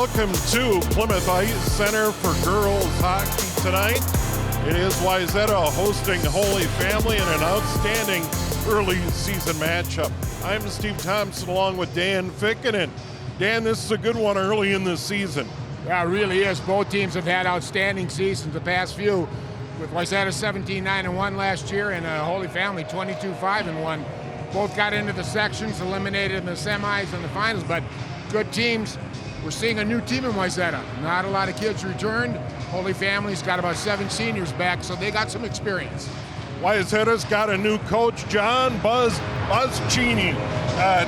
welcome to Plymouth Ice Center for girls hockey tonight. It is Wayzata hosting Holy Family in an outstanding early season matchup. I'm Steve Thompson along with Dan Ficken. Dan, this is a good one early in the season. Yeah, it really is. Both teams have had outstanding seasons the past few, with Wayzata 17-9-1 last year and Holy Family 22-5-1. Both got into the sections, eliminated in the semis and the finals, but good teams. We're seeing a new team in Wayzata. Not a lot of kids returned. Holy Family's got about 7 seniors back, so they got some experience. Wayzata's got a new coach, John Buzz Cheney,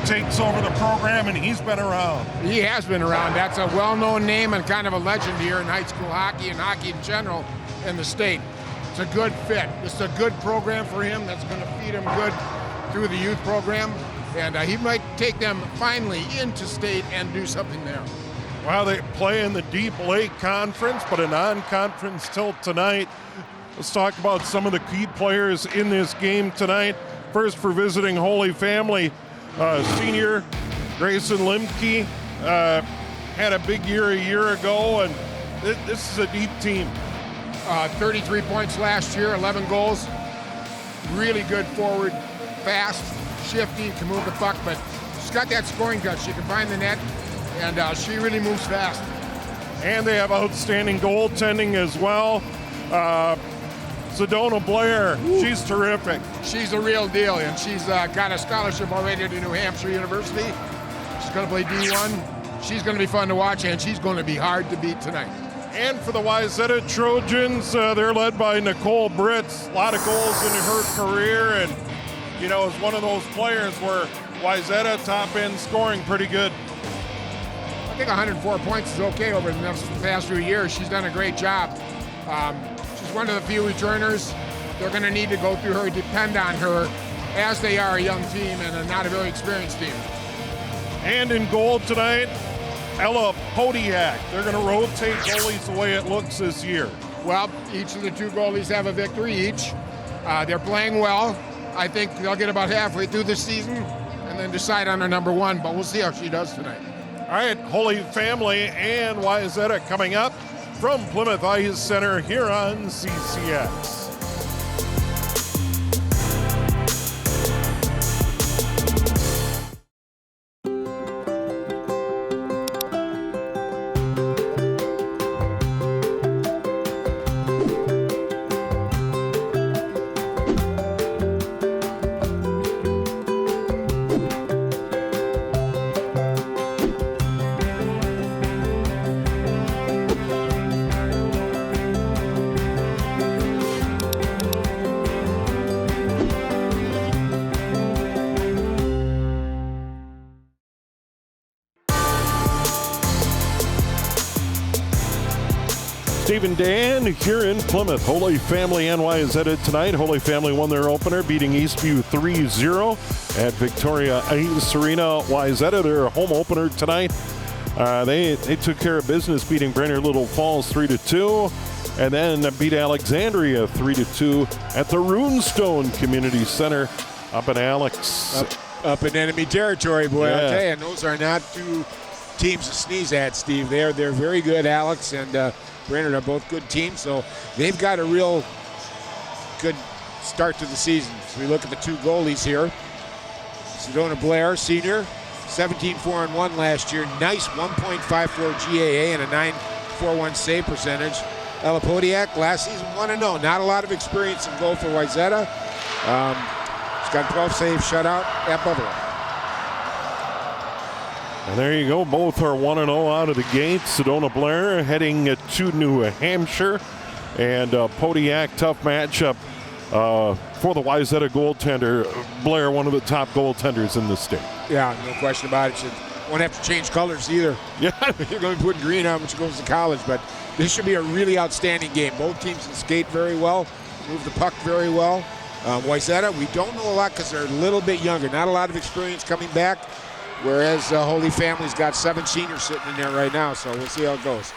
takes over the program, and he's been around. He has been around. That's a well-known name and kind of a legend here in high school hockey and hockey in general in the state. It's a good fit. It's a good program for him that's going to feed him good through the youth program, and he might take them finally into state and do something there. Well, they play in the Deep Lake Conference, but a non-conference tilt tonight. Let's talk about some of the key players in this game tonight. First, for visiting Holy Family, senior Grayson Limke had a big year a year ago, and this is a deep team. 33 points last year, 11 goals. Really good forward, fast, shifty, can move the puck, but she's got that scoring gut. She can find the net, and she really moves fast. And they have outstanding goaltending as well. Sedona Blair, she's terrific. She's a real deal, and she's got a scholarship already to New Hampshire University. She's going to play D1. She's going to be fun to watch, and she's going to be hard to beat tonight. And for the Wayzata Trojans, they're led by Nicole Britz. A lot of goals in her career, and you know, is one of those players where Wayzata top end scoring pretty good. I think 104 points is okay over the past few years. She's done a great job. She's one of the few returners. They're going to need to go through her, depend on her, as they are a young team and not a very experienced team. And in goal tonight, Ella Podiak. They're going to rotate goalies the way it looks this year. Well, each of the 2 goalies have a victory each. They're playing well. I think they'll get about halfway through the season and then decide on their number 1, but we'll see how she does tonight. All right, Holy Family and Wayzata coming up from Plymouth Ice Center here on CCX. Steve and Dan here in Plymouth. Holy Family and Wayzata tonight. Holy Family won their opener, beating Eastview 3-0 at Victoria Ice Arena. Wayzata, their home opener tonight. They took care of business, beating Brainerd Little Falls 3-2, and then beat Alexandria 3-2 at the Runestone Community Center up in Alex. Up in enemy territory, boy. Yeah. I'll tell you, and those are not 2 teams to sneeze at, Steve. They're very good. Alex and Brainerd are both good teams, so they've got a real good start to the season. So we look at the 2 goalies here. Sedona Blair, senior, 17-4-1 last year. Nice 1.54 GAA and a 9.41 save percentage. Ella Podiak, last season 1-0. Not a lot of experience in goal for Wayzata. She's got 12 saves shutout at Buffalo. And there you go. Both are 1-0 out of the gate. Sedona Blair heading to New Hampshire. And Podiak, tough matchup for the Wayzata goaltender. Blair, one of the top goaltenders in the state. Yeah, no question about it. She won't have to change colors either. Yeah. You're going to put green on when she goes to college. But this should be a really outstanding game. Both teams can skate very well, move the puck very well. Wayzata, we don't know a lot because they're a little bit younger. Not a lot of experience coming back. Whereas Holy Family's got 7 seniors sitting in there right now, so we'll see how it goes.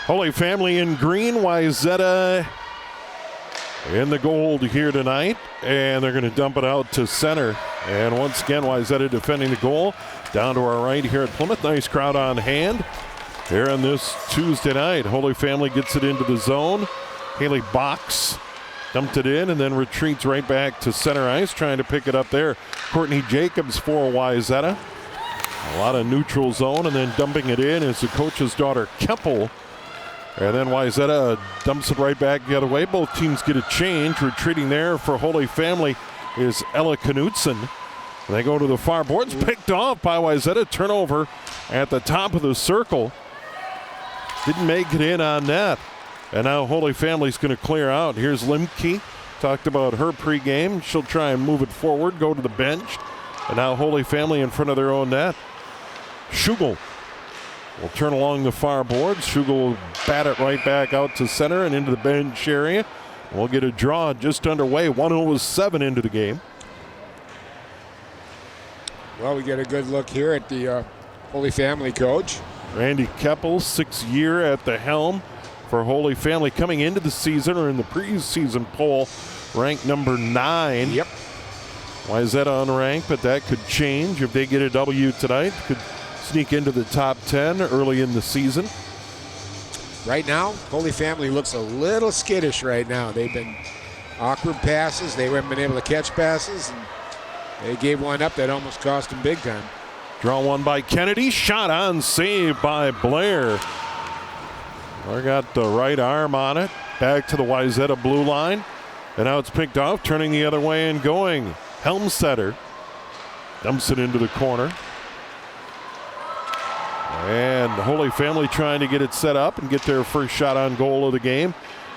Holy Family in green, Wayzata in the gold here tonight, and they're going to dump it out to center. And once again, Wayzata defending the goal. Down to our right here at Plymouth. Nice crowd on hand. here on this Tuesday night. Holy Family gets it into the zone. Haley Box dumped it in and then retreats right back to center ice, trying to pick it up there. Courtney Jacobs for Wayzata. A lot of neutral zone, and then dumping it in is the coach's daughter, Keppel. And then Wayzata dumps it right back the other way. Both teams get a change. Retreating there for Holy Family is Ella Knutson. They go to the far boards, picked off by Wayzata. Turnover at the top of the circle. Didn't make it in on net. And now Holy Family's going to clear out. Here's Limke. Talked about her pregame. She'll try and move it forward, go to the bench. And now Holy Family in front of their own net. Schugel will turn along the far boards. Schugel will bat it right back out to center and into the bench area. We'll get a draw just underway. 1:07 into the game. Well, we get a good look here at the Holy Family coach. Randy Keppel, 6th year at the helm for Holy Family, coming into the season or in the preseason poll, ranked number 9. Yep. Wayzata unranked, but that could change if they get a W tonight. Could sneak into the top 10 early in the season. Right now, Holy Family looks a little skittish right now. They've been awkward passes. They haven't been able to catch passes. And they gave one up that almost cost them big time. Draw one by Kennedy. Shot on, save by Blair. Blair got the right arm on it. Back to the Wayzata blue line. And now it's picked off, turning the other way and going. Helmsetter dumps it into the corner. And Holy Family trying to get it set up and get their first shot on goal of the game.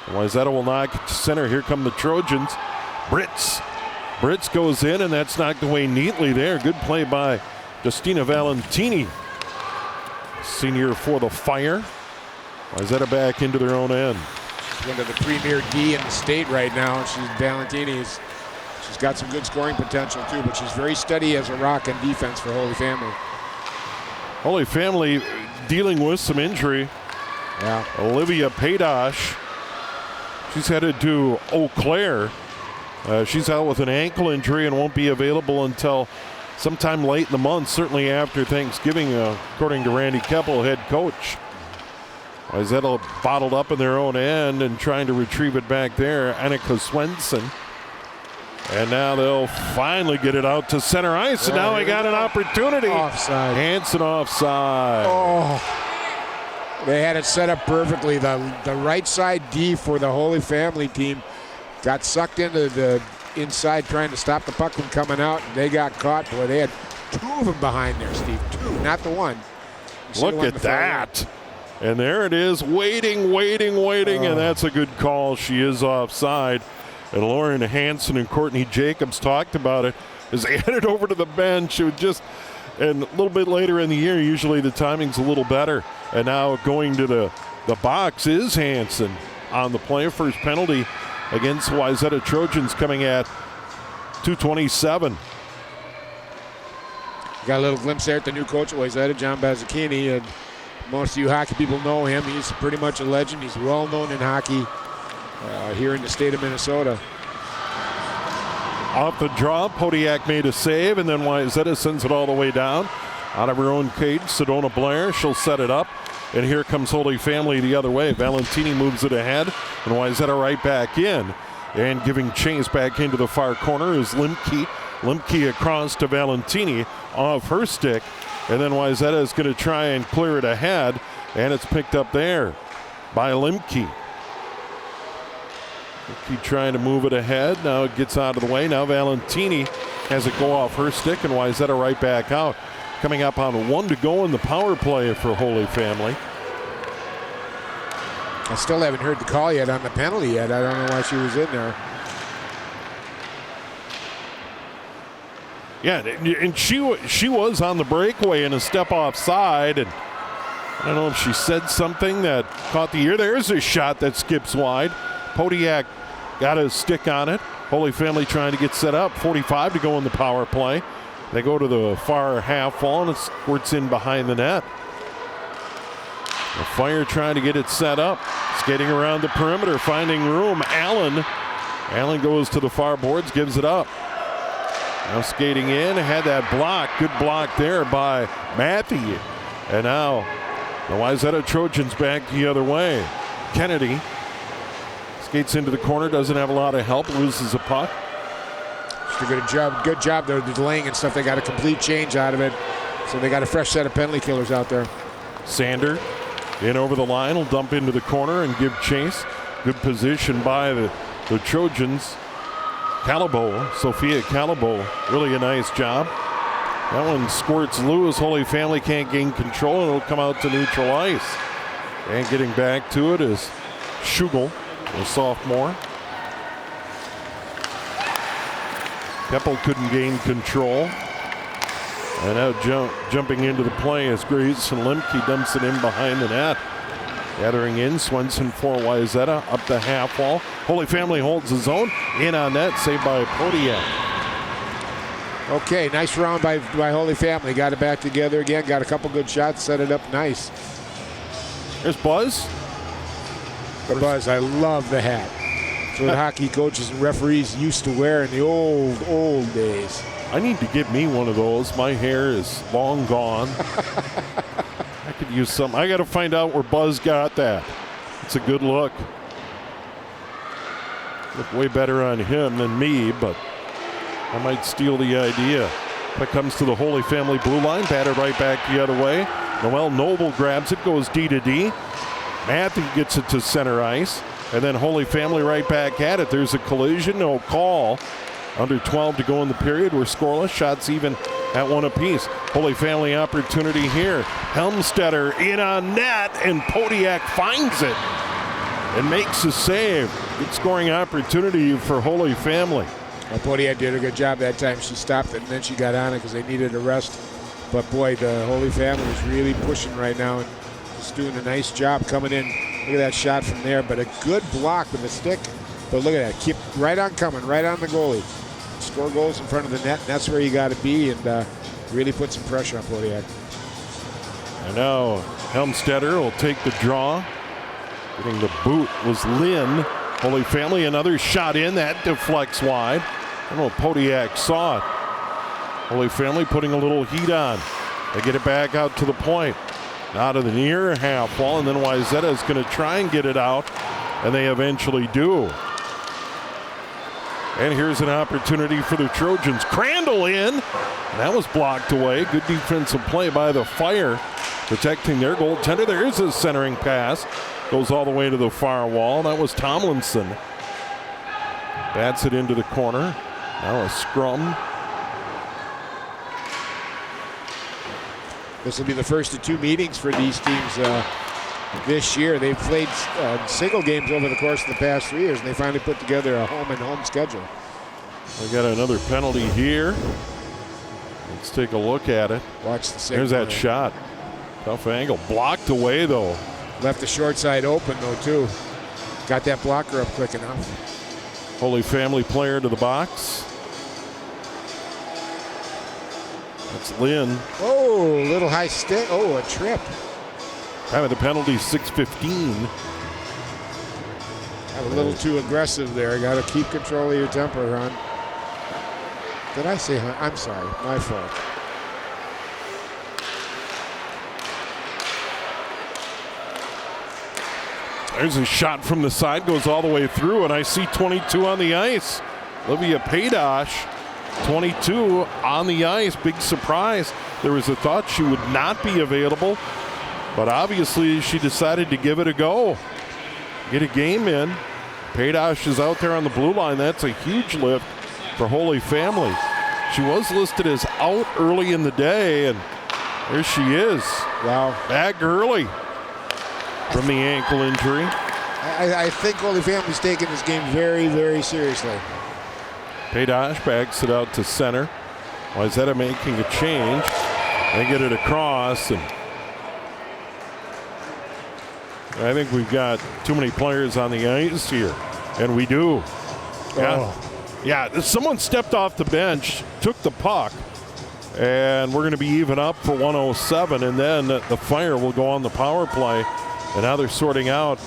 Wayzata will knock it to center. Here come the Trojans. Brits goes in, and that's knocked away neatly there. Good play by Justina Valentini, senior for the Fire. Wayzata back into their own end. She's one of the premier D in the state right now. Valentini's. She's got some good scoring potential too, but she's very steady as a rock in defense for Holy Family. Holy Family dealing with some injury. Yeah. Olivia Paydosh, she's headed to Eau Claire. She's out with an ankle injury and won't be available until sometime late in the month, certainly after Thanksgiving, according to Randy Keppel, head coach. Wayzata bottled up in their own end and trying to retrieve it back there. Annika Swenson. And now they'll finally get it out to center ice. And now they got an opportunity. Offside. Hanson offside. Oh, they had it set up perfectly. The right side D for the Holy Family team got sucked into the inside trying to stop the puck from coming out. And they got caught. Boy, they had 2 of them behind there, Steve. 2, not the one. Look at that. And there it is, waiting, and that's a good call. She is offside. And Lauren Hanson and Courtney Jacobs talked about it as they headed over to the bench. It would just, and a little bit later in the year, usually the timing's a little better. And now going to the box is Hanson on the play. First penalty against Wayzata Trojans coming at 2:27. Got a little glimpse there at the new coach at Wayzata, John Bazzacchini. And most of you hockey people know him. He's pretty much a legend. He's well known in hockey here in the state of Minnesota. Off the draw, Podiak made a save, and then Wayzata sends it all the way down. Out of her own cage, Sedona Blair, she'll set it up. And here comes Holy Family the other way. Valentini moves it ahead, and Wayzata right back in. And giving chase back into the far corner is Limke. Limke across to Valentini off her stick. And then Wayzata is going to try and clear it ahead, and it's picked up there by Limke. Keep trying to move it ahead. Now it gets out of the way. Now Valentini has it go off her stick, and Wayzata right back out. Coming up on 1 to go in the power play for Holy Family. I still haven't heard the call yet on the penalty yet. I don't know why she was in there. Yeah, and she was on the breakaway in a step offside, and I don't know if she said something that caught the ear. There's a shot that skips wide. Podiak got a stick on it. Holy Family trying to get set up. 45 to go in the power play. They go to the far half wall, and it squirts in behind the net. The Fire trying to get it set up. Skating around the perimeter, finding room. Allen goes to the far boards, gives it up. Now skating in, had that block. Good block there by Matthew. And now The Wayzata Trojans back the other way. Kennedy skates into the corner, doesn't have a lot of help, loses a puck. Just a good job there, the delaying and stuff. They got a complete change out of it. So they got a fresh set of penalty killers out there. Sander in over the line, will dump into the corner and give chase. Good position by the Trojans. Sophia Calabo, really a nice job. That one squirts loose. Holy Family can't gain control, and it'll come out to neutral ice. And getting back to it is Schugel, a sophomore. Keppel couldn't gain control. And now jumping into the play as Grayson Lemke dumps it in behind the net. Gathering in, Swenson for Wayzata up the half wall. Holy Family holds his own. In on net, saved by Podiak. Okay, nice round by Holy Family. Got it back together again. Got a couple good shots, set it up nice. There's Buzz. Buzz, I love the hat. It's what hockey coaches and referees used to wear in the old days. I need to get me one of those. My hair is long gone. I could use some. I got to find out where Buzz got that. It's a good look. Look way better on him than me, but I might steal the idea. That comes to the Holy Family blue line, batted right back the other way. Noel Noble grabs it, goes D to D. Matthew gets it to center ice, and then Holy Family right back at it. There's a collision, no call. Under 12 to go in the period. We're scoreless. Shots even at one apiece. Holy Family opportunity here. Helmstetter in on net, and Podiak finds it and makes a save. Good scoring opportunity for Holy Family. Well, Podiak did a good job that time. She stopped it, and then she got on it because they needed a rest. But, boy, the Holy Family is really pushing right now and just doing a nice job coming in. Look at that shot from there. But a good block with a stick. But look at that. Keep right on coming, right on the goalie. Score goals in front of the net, and that's where you got to be, and really put some pressure on Podiak. And now Helmstetter will take the draw. Getting the boot was Lynn. Holy Family, another shot in. That deflects wide. I don't know if Podiak saw it. Holy Family putting a little heat on. They get it back out to the point. Out of the near half wall, and then Wayzata is going to try and get it out, and they eventually do. And here's an opportunity for the Trojans. Crandall in. And that was blocked away. Good defensive play by the Fire, protecting their goaltender. There is a centering pass. Goes all the way to the far wall. That was Tomlinson. Bats it into the corner. Now a scrum. This will be the first of two meetings for these teams this year. They've played single games over the course of the past 3 years, and they finally put together a home schedule. We got another penalty here. Let's take a look at it. Watch the There's that shot. Tough angle. Blocked away, though. Left the short side open, though, too. Got that blocker up quick enough. Holy Family player to the box. That's Lynn. Oh, little high stick. Oh, a trip. Having the penalty, 6:15. I'm a little too aggressive there. Got to keep control of your temper, hon. Did I say hon? I'm sorry. My fault. There's a shot from the side, goes all the way through, and I see 22 on the ice. Olivia Paydosh, 22 on the ice. Big surprise. There was a thought she would not be available, but obviously she decided to give it a go. Get a game in. Paydosh is out there on the blue line. That's a huge lift for Holy Family. She was listed as out early in the day, and there she is. Wow. Back early from the ankle injury. I think Holy Family's taking this game very, very seriously. Paydosh backs it out to center. Wayzata making a change. They get it across, and I think we've got too many players on the ice here, and we do. Yeah, someone stepped off the bench, took the puck, and we're going to be even up for 107, and then the Fire will go on the power play, and now they're sorting out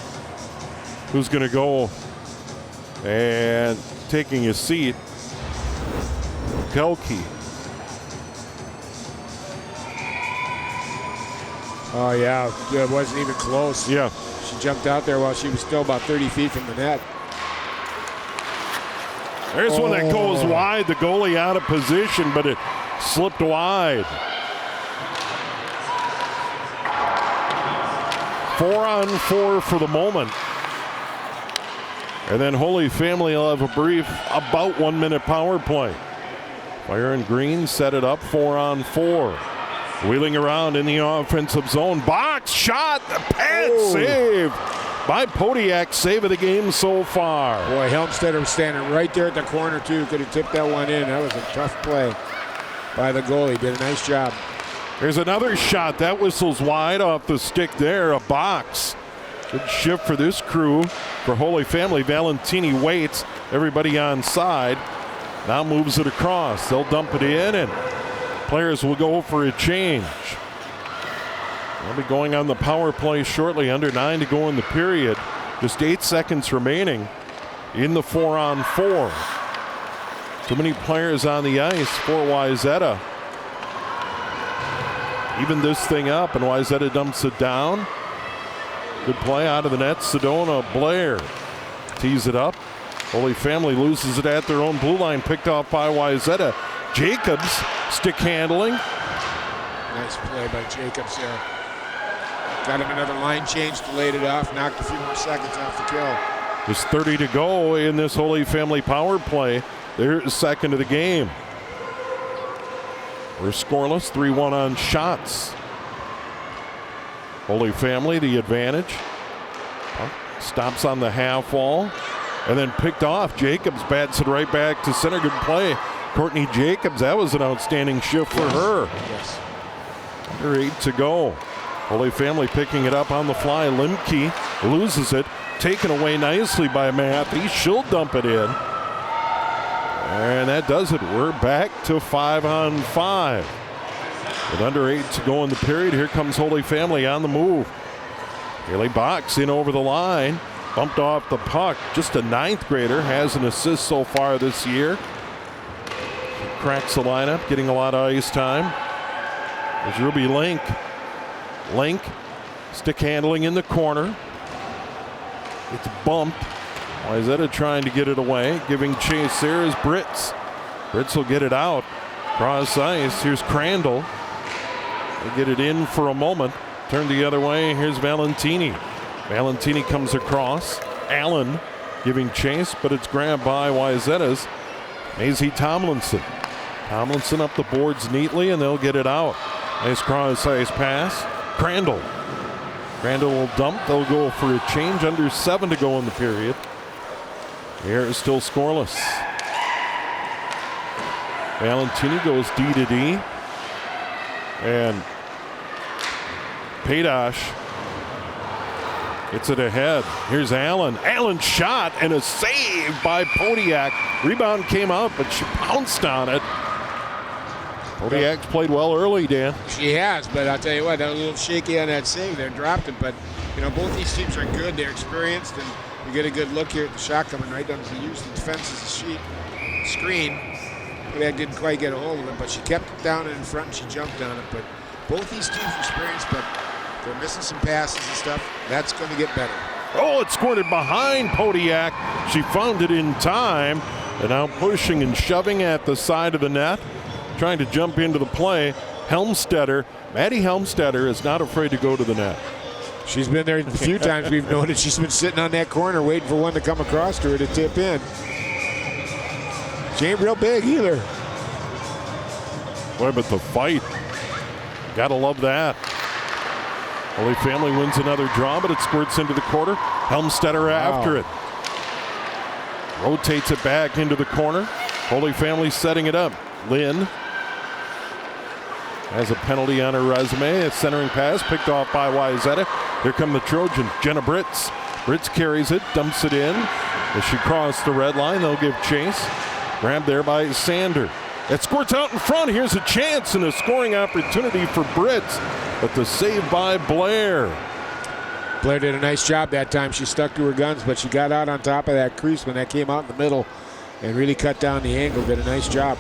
who's going to go and taking a seat. Kelke. Oh, yeah. It wasn't even close. Yeah. She jumped out there while she was still about 30 feet from the net. There's one that goes wide. The goalie out of position, but it slipped wide. 4-on-4 for the moment. And then Holy Family will have a brief about 1 minute power play. Fire and Green set it up 4-on-4. Wheeling around in the offensive zone. Box shot. The pad save by Podiak. Save of the game so far. Boy, Helmstetter was standing right there at the corner, too. Could have tipped that one in. That was a tough play by the goalie. Did a nice job. There's another shot. That whistles wide off the stick there. A box. Good shift for this crew. For Holy Family, Valentini waits. Everybody on side. Now moves it across. They'll dump it in, and players will go for a change. They'll be going on the power play shortly. Under 9 to go in the period. Just 8 seconds remaining in the 4-on-4. Too many players on the ice for Wayzata. Even this thing up, and Wayzata dumps it down. Good play out of the net. Sedona Blair tees it up. Holy Family loses it at their own blue line. Picked off by Wayzata. Jacobs stick handling. Nice play by Jacobs there. Got him another line change, delayed it off, knocked a few more seconds off the kill. Just 30 to go in this Holy Family power play. Their second of the game. We're scoreless, 3-1 on shots. Holy Family, the advantage. Stops on the half wall. And then picked off. Jacobs bats it right back to center. Good play. Courtney Jacobs, that was an outstanding shift for her. Yes. Under 8 to go. Holy Family picking it up on the fly. Limke loses it. Taken away nicely by Matthew. She'll dump it in. And that does it. We're back to 5-on-5. With under 8 to go in the period, here comes Holy Family on the move. Haley Box in over the line. Bumped off the puck. Just a 9th grader. Has an assist so far this year. Cracks the lineup, getting a lot of ice time. There's Ruby Link. Link, stick handling in the corner. It's bumped. Wayzata trying to get it away. Giving chase there is Brits. Brits will get it out. Cross ice. Here's Crandall. They get it in for a moment. Turn the other way. Here's Valentini. Valentini comes across. Allen giving chase, but it's grabbed by Wayzata's Maisie Tomlinson. Tomlinson up the boards neatly, and they'll get it out. Nice cross ice pass. Crandall. Crandall will dump. They'll go for a change. Under 7 to go in the period. Here is still scoreless. Valentini goes D to D. And Paydosh gets it ahead. Here's Allen. Allen shot and a save by Podiak. Rebound came out, but she pounced on it. Podiak's played well early, Dan. She has, but I'll tell you what, that was a little shaky on that save there. Dropped it, but you know, both these teams are good. They're experienced, and you get a good look here at the shot coming right down to the Houston defense as a screen. Podiak didn't quite get a hold of it, but she kept it down and in front, and she jumped on it. But both these teams are experienced, but they're missing some passes and stuff. That's going to get better. Oh, it squirted behind Podiak. She found it in time, and now pushing and shoving at the side of the net. Trying to jump into the play. Helmstetter, Maddie Helmstetter is not afraid to go to the net. She's been there a few times. We've noticed she's been sitting on that corner waiting for one to come across to her to tip in. She ain't real big either. Boy, but the fight. Gotta love that. Holy Family wins another draw, but it squirts into the corner. Helmstetter after it. Rotates it back into the corner. Holy Family setting it up. Lynn has a penalty on her resume. A centering pass picked off by Wayzata. Here come the Trojans. Jenna Brits. Brits carries it, dumps it in. As she crosses the red line, they'll give chase. Grabbed there by Sander. It squirts out in front. Here's a chance and a scoring opportunity for Brits. But the save by Blair. Blair did a nice job that time. She stuck to her guns, but she got out on top of that crease when that came out in the middle and really cut down the angle. Did a nice job.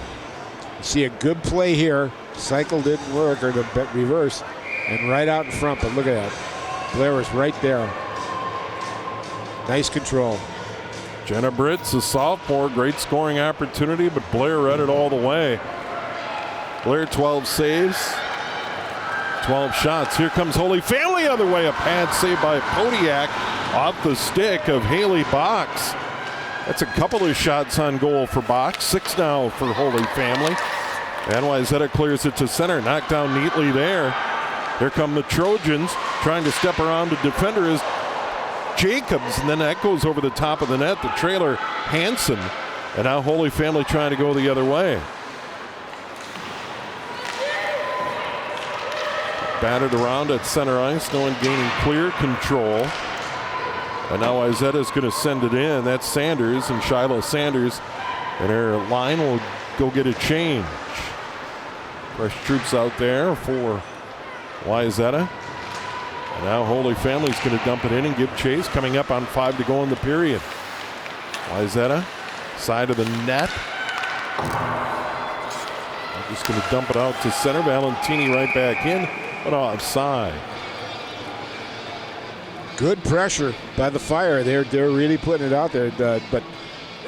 You see a good play here. Cycle didn't work, or the reverse. and right out in front, but look at that. Blair was right there. Nice control. Jenna Britz, a sophomore, great scoring opportunity, but Blair read it all the way. Blair 12 saves, 12 shots. Here comes Holy Family other way. A pad save by Podiak off the stick of Haley Box. That's a couple of shots on goal for Box. 6 now for Holy Family. And Wayzata clears it to center. Knocked down neatly there. Here come the Trojans trying to step around the defender is Jacobs, and then that goes over the top of the net. The trailer, Hansen. And now Holy Family trying to go the other way. Batted around at center ice. No one gaining clear control. And now Wayzata is going to send it in. That's Sanders and Shiloh Sanders. And their line will go get a change. Fresh troops out there for Wayzata. And now Holy Family's going to dump it in and give chase. Coming up on 5 to go in the period. Wayzata, side of the net. I'm just going to dump it out to center. Valentini right back in, but offside. Good pressure by the Fire. They're really putting it out there. But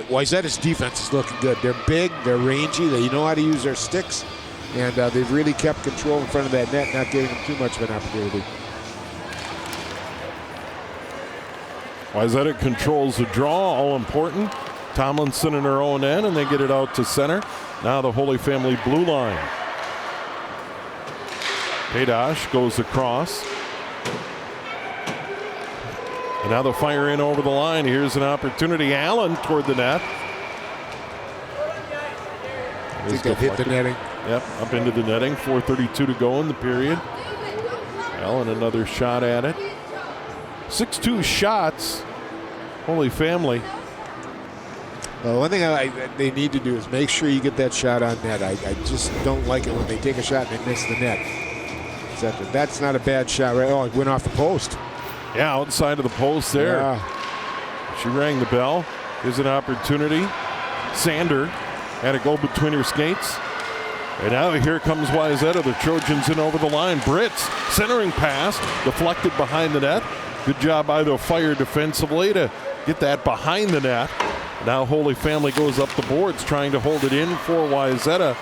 Wayzata's defense is looking good. They're big, they're rangy, they know how to use their sticks, and they've really kept control in front of that net, not giving them too much of an opportunity. Wayzata controls the draw, all important. Tomlinson in her own end, and they get it out to center. Now the Holy Family blue line. Paydash goes across. And now the Fire in over the line. Here's an opportunity. Allen toward the net. I think they've hit the netting. Yep, up into the netting. 4:32 to go in the period. Allen another shot at it. 6-2 shots. Holy Family. Well, one thing they need to do is make sure you get that shot on net. I just don't like it when they take a shot and they miss the net. That's not a bad shot, right? Oh, it went off the post. Yeah, outside of the post there. Yeah. She rang the bell. Here's an opportunity. Sander had a goal between her skates. And now here comes Wayzata. The Trojans in over the line. Britz centering pass, deflected behind the net. Good job by the Fire defensively to get that behind the net. Now Holy Family goes up the boards trying to hold it in for Wayzata.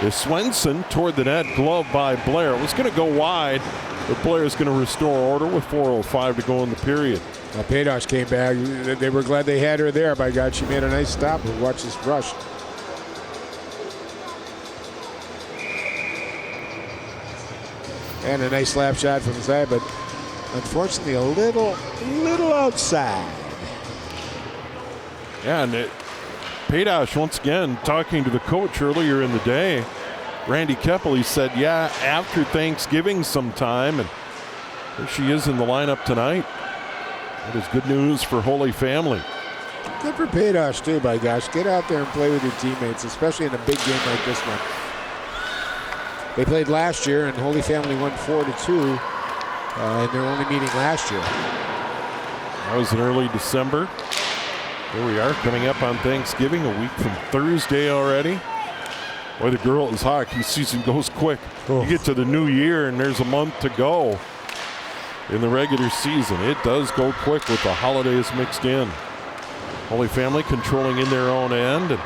Is Swenson toward the net, glove by Blair. It was going to go wide, but Blair is going to restore order with 4:05 to go in the period. Well, Paydash came back. They were glad they had her there. By God, she made a nice stop. Watch this rush. And a nice slap shot from the side, but unfortunately a little outside. Yeah, and Paydash once again talking to the coach earlier in the day. Randy Keppel, he said, yeah, after Thanksgiving sometime, and there she is in the lineup tonight. That is good news for Holy Family. Good for Paydash too, by gosh. Get out there and play with your teammates, especially in a big game like this one. They played last year, and Holy Family won 4-2 in their only meeting last year. That was in early December. Here we are coming up on Thanksgiving, a week from Thursday already. Boy, the girls' hockey season goes quick. You get to the new year and there's a month to go in the regular season. It does go quick with the holidays mixed in. Holy Family controlling in their own end, and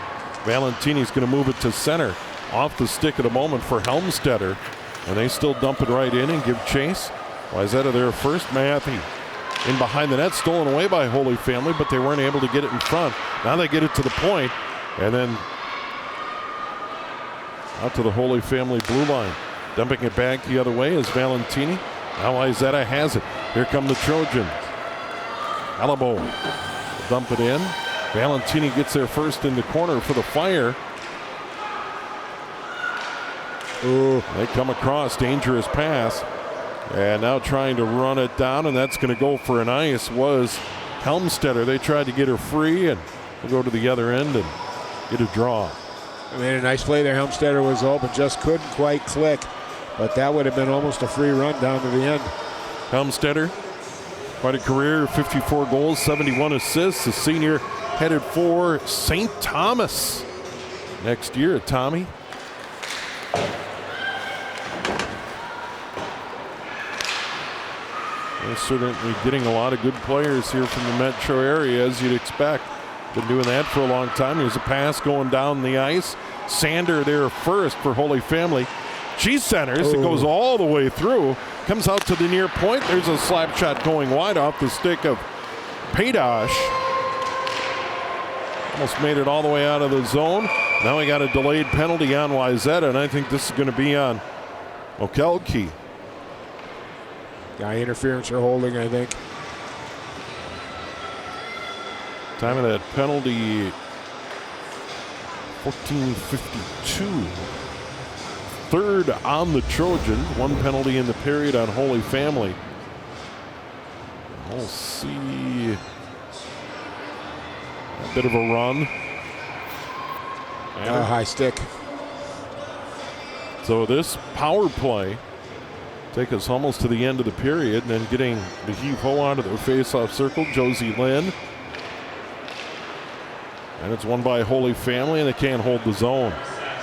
Valentini's going to move it to center. Off the stick at the moment for Helmstetter, and they still dump it right in and give chase. Wayzata there first. Matthew in behind the net, stolen away by Holy Family, but they weren't able to get it in front. Now they get it to the point, and then out to the Holy Family blue line. Dumping it back the other way is Valentini. Now Wayzata has it. Here come the Trojans. Alabo dump it in. Valentini gets there first in the corner for the Fire. Ooh. They come across, dangerous pass. And now trying to run it down, and that's going to go for an ice was Helmstetter. They tried to get her free, and we'll go to the other end and get a draw. I mean, a nice play there. Helmstetter was open, just couldn't quite click. But that would have been almost a free run down to the end. Helmstetter, quite a career, 54 goals, 71 assists. The senior headed for St. Thomas next year at Tommy. They're certainly getting a lot of good players here from the metro area, as you'd expect. Been doing that for a long time. Here's a pass going down the ice. Sander there first for Holy Family. She centers. It goes all the way through. Comes out to the near point. There's a slap shot going wide off the stick of Paydosh. Almost made it all the way out of the zone. Now we got a delayed penalty on Wayzata, and I think this is going to be on Okelke. Guy interference or holding, I think. Time of that penalty, 14:52. Third on the Trojans. One penalty in the period on Holy Family. We'll see a bit of a run. High stick. So this power play take us almost to the end of the period, and then getting the heave-ho out of the face-off circle, Josie Lynn. And it's won by Holy Family, and they can't hold the zone.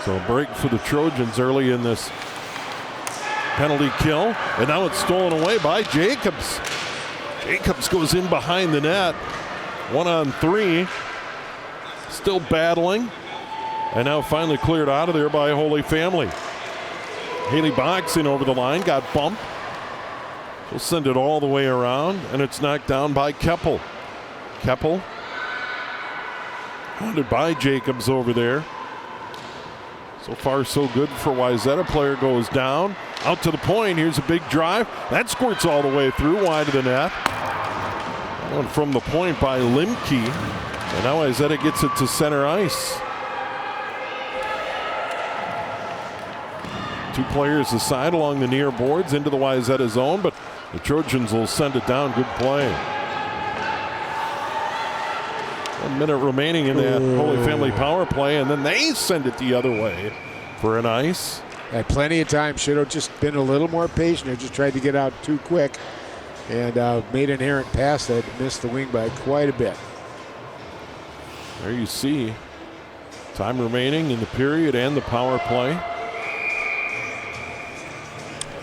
So a break for the Trojans early in this penalty kill. And now it's stolen away by Jacobs. Jacobs goes in behind the net. 1-on-3. Still battling. And now finally cleared out of there by Holy Family. Haley boxing over the line, got bumped. We'll send it all the way around, and it's knocked down by Keppel. Keppel, hounded by Jacobs over there. So far, so good for Wayzata. Player goes down, out to the point. Here's a big drive. That squirts all the way through, wide of the net. That one from the point by Limke. And now Wayzata gets it to center ice. Two players aside along the near boards into the Wayzata zone, but the Trojans will send it down. Good play. 1 minute remaining in that Holy Family power play, and then they send it the other way for an ice. Had plenty of time. Should have just been a little more patient. Or just tried to get out too quick, and made an errant pass that missed the wing by quite a bit. There you see time remaining in the period and the power play.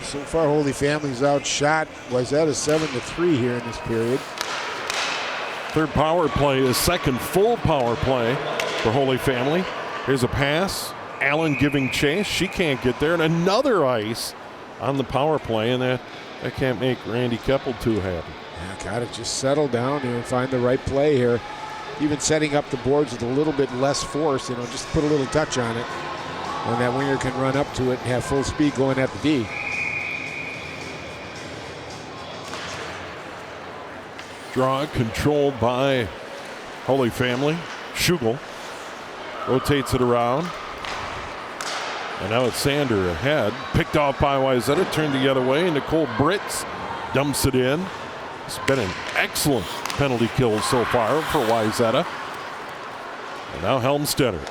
So far, Holy Family's outshot. Wayzata 7-3 here in this period. Third power play is second full power play for Holy Family. Here's a pass. Allen giving chase. She can't get there. And another ice on the power play. And that can't make Randy Keppel too happy. Yeah, got to just settle down here and find the right play here. Even setting up the boards with a little bit less force, just put a little touch on it. And that winger can run up to it and have full speed going at the D. Draw controlled by Holy Family. Schugel rotates it around. And now it's Sander ahead. Picked off by Wayzata. Turned the other way. And Nicole Britz dumps it in. It's been an excellent penalty kill so far for Wayzata. And now Helmstetter.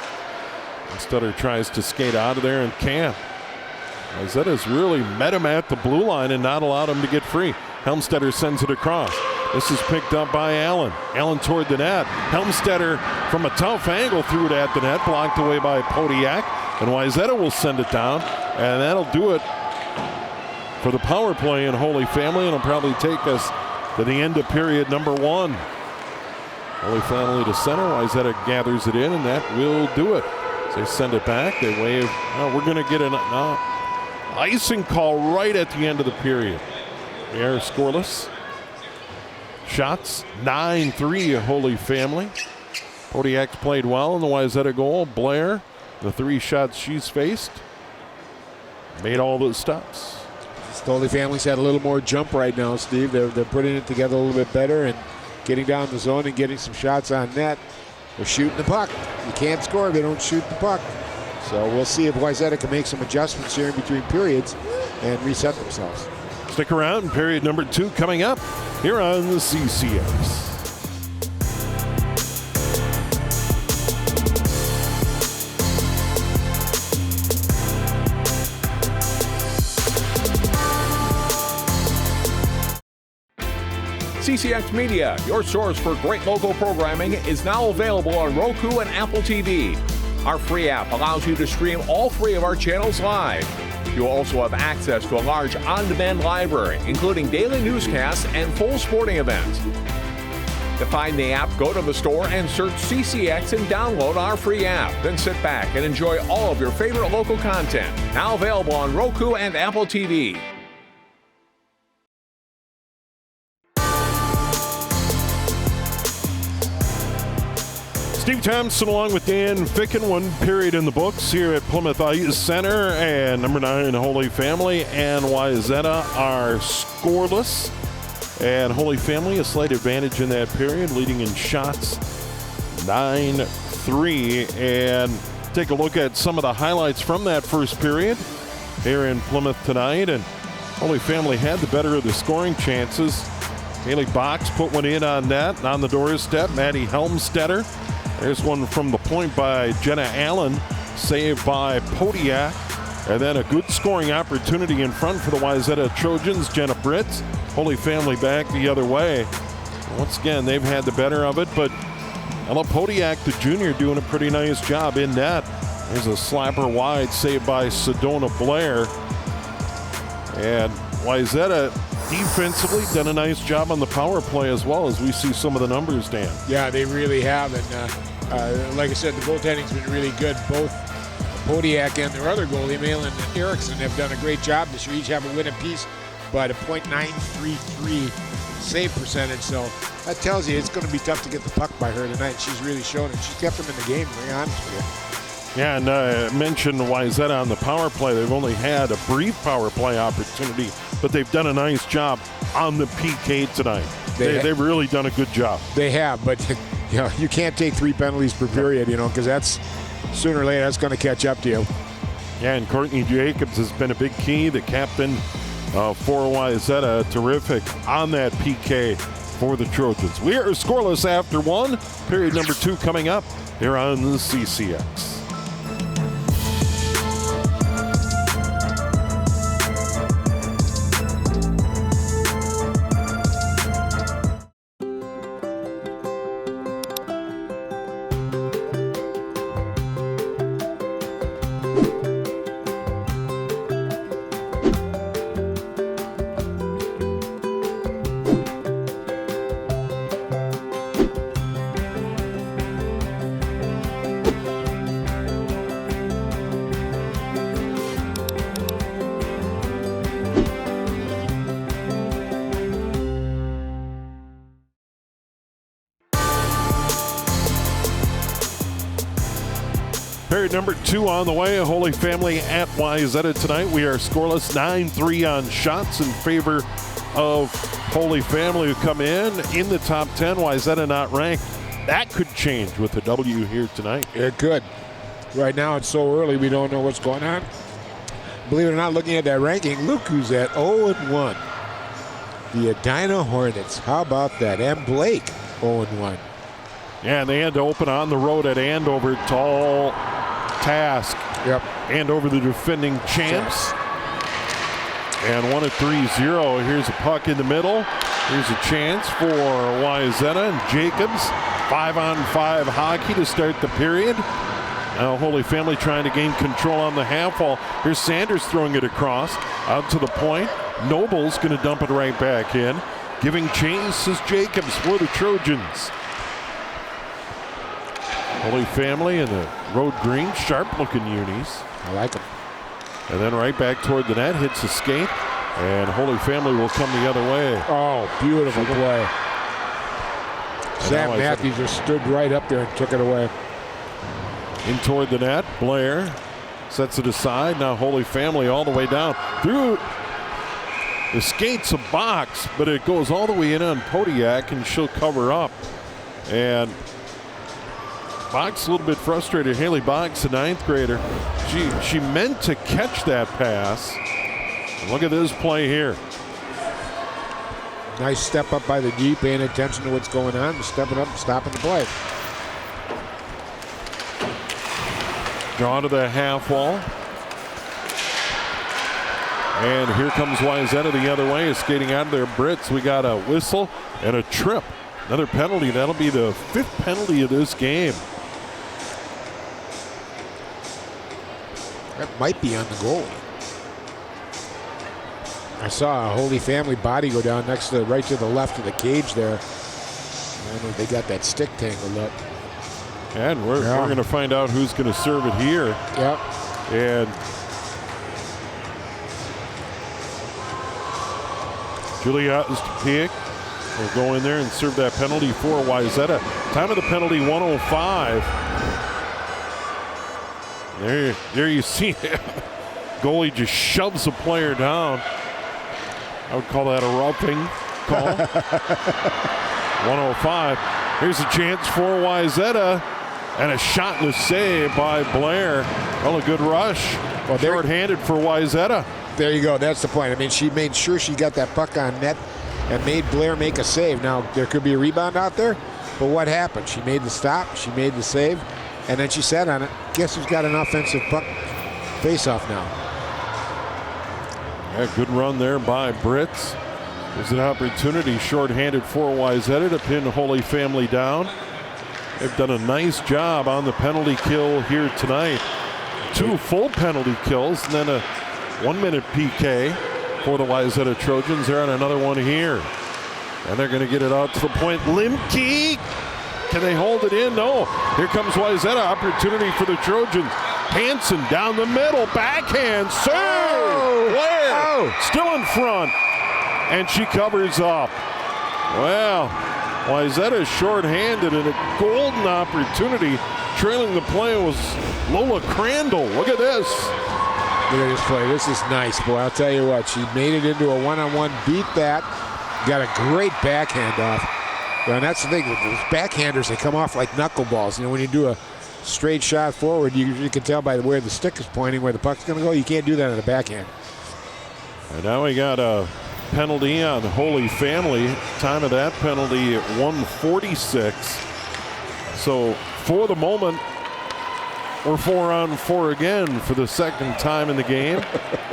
Helmstetter tries to skate out of there and can't. Wayzata's really met him at the blue line and not allowed him to get free. Helmstetter sends it across. This is picked up by Allen. Allen toward the net. Helmstetter from a tough angle threw it at the net, blocked away by Podiak. And Wayzata will send it down, and that'll do it for the power play in Holy Family, and it'll probably take us to the end of period number 1. Holy Family to center. Wayzata gathers it in, and that will do it. So they send it back. They wave. We're going to get an icing call right at the end of the period. We are scoreless. Shots 9-3 Holy Family. Podiak's played well in the Wayzata goal. Blair, the 3 shots she's faced, made all those stops. The Holy Family's had a little more jump right now, Steve. They're putting it together a little bit better and getting down the zone and getting some shots on net. They're shooting the puck. You can't score if they don't shoot the puck. So we'll see if Wayzata can make some adjustments here in between periods and reset themselves. Stick around. Period number 2 coming up here on the CCX. CCX Media, your source for great local programming, is now available on Roku and Apple TV. Our free app allows you to stream all 3 of our channels live. You'll also have access to a large on-demand library, including daily newscasts and full sporting events. To find the app, go to the store and search CCX and download our free app. Then sit back and enjoy all of your favorite local content. Now available on Roku and Apple TV. Steve Thompson along with Dan Ficken, 1 period in the books here at Plymouth Ice Center, and number 9 Holy Family and Wayzata are scoreless, and Holy Family a slight advantage in that period, leading in shots 9-3. And take a look at some of the highlights from that first period here in Plymouth tonight, and Holy Family had the better of the scoring chances. Haley Box put one in on net, and on the doorstep, Maddie Helmstetter. There's one from the point by Jenna Allen, saved by Podiak. And then a good scoring opportunity in front for the Wayzata Trojans, Jenna Britt. Holy Family back the other way. Once again, they've had the better of it, but Ella Podiak, the junior, doing a pretty nice job in net. There's a slapper wide, saved by Sedona Blair. And Wayzata defensively done a nice job on the power play as well, as we see some of the numbers, Dan. Yeah, they really have. And like I said, the goaltending's been really good. Both Podiak and their other goalie, Malin and Erickson, have done a great job this year. Each have a win apiece, but a .933 save percentage. So that tells you it's going to be tough to get the puck by her tonight. She's really shown it. She's kept them in the game, to be honest with you. Yeah, and I mentioned Wayzata on the power play. They've only had a brief power play opportunity, but they've done a nice job on the PK tonight. They've really done a good job. They have, but you can't take 3 penalties per period, because that's sooner or later that's going to catch up to you. Yeah, and Courtney Jacobs has been a big key, the captain for Wayzata. Terrific on that PK for the Trojans. We are scoreless after 1. Period number 2 coming up here on the CCX. Period number 2 on the way. Holy Family at Wayzata tonight. We are scoreless, 9-3 on shots in favor of Holy Family, who come in the top 10. Wayzata not ranked. That could change with a W here tonight. It could. Right now it's so early we don't know what's going on. Believe it or not, looking at that ranking, look who's at 0-1. The Edina Hornets. How about that? And Blake 0-1. Yeah, and they had to open on the road at Andover. Tall task. Yep. Andover, the defending champs. And 1 at 3-0. Here's a puck in the middle. Here's a chance for Wayzata and Jacobs. 5-on-5 hockey to start the period. Now Holy Family trying to gain control on the half wall. Here's Sanders throwing it across out to the point. Noble's going to dump it right back in. Giving chase is Jacobs for the Trojans. Holy Family in the road green, sharp-looking unis. I like them. And then right back toward the net, hits a skate, and Holy Family will come the other way. Oh, beautiful play. Sam Matthews just stood right up there and took it away. In toward the net, Blair sets it aside. Now Holy Family all the way down through the skates a box, but it goes all the way in on Podiak, and she'll cover up. And Box a little bit frustrated. Haley Box, a 9th grader. She meant to catch that pass. Look at this play here. Nice step up by the D, paying attention to what's going on, stepping up and stopping the play. Drawn to the half wall. And here comes Wayzata the other way, skating out of their Brits. We got a whistle and a trip. Another penalty. That'll be the 5th penalty of this game. That might be on the goalie. I saw a Holy Family body go down next to right to the left of the cage there. I don't know if they got that stick tangled up. And we're going to find out who's going to serve it here. Yep. And Julia Stupik will go in there and serve that penalty for Wayzata. Time of the penalty, 1:05. There you see it. Goalie just shoves the player down. I would call that a roughing call. 1:05. Here's a chance for Wayzata. And a shot and a save by Blair. Well, a good rush. Well, short-handed for Wayzata. There you go. That's the point. I mean, she made sure she got that puck on net and made Blair make a save. Now, there could be a rebound out there, but what happened? She made the stop, she made the save, and then she sat on it. Guess who's got an offensive puck face-off now? Yeah, good run there by Brits. There's an opportunity short-handed for Wayzata to pin Holy Family down. They've done a nice job on the penalty kill here tonight. 2 full penalty kills and then a 1-minute PK for the Wayzata Trojans. They're on another one here. And they're going to get it out to the point. Limke, can they hold it in? No. Here comes Wayzata. Opportunity for the Trojans. Hansen down the middle. Backhand. Serve! Blair still in front. And she covers up. Well, Wayzata is short-handed and a golden opportunity. Trailing the play was Lola Crandall. Look at this. Look at this play. This is nice, boy. I'll tell you what. She made it into a one-on-one. Beat that. Got a great backhand off. And that's the thing with those backhanders. They come off like knuckleballs. You know, when you do a straight shot forward, you can tell by where the stick is pointing, where the puck's going to go. You can't do that on a backhand. And now we got a penalty on Holy Family. Time of that penalty at 1:46. So for the moment, we're 4-on-4 again for the second time in the game.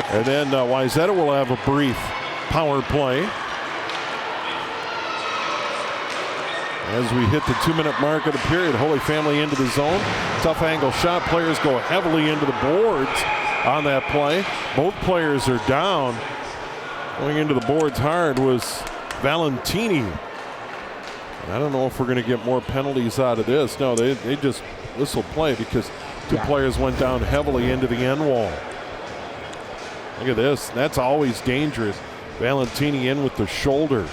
And then Wayzata will have a brief power play. As we hit the 2-minute mark of the period, Holy Family into the zone. Tough angle shot. Players go heavily into the boards on that play. Both players are down. Going into the boards hard was Valentini. And I don't know if we're going to get more penalties out of this. No, they just whistle play because two players went down heavily into the end wall. Look at this. That's always dangerous. Valentini in with the shoulder.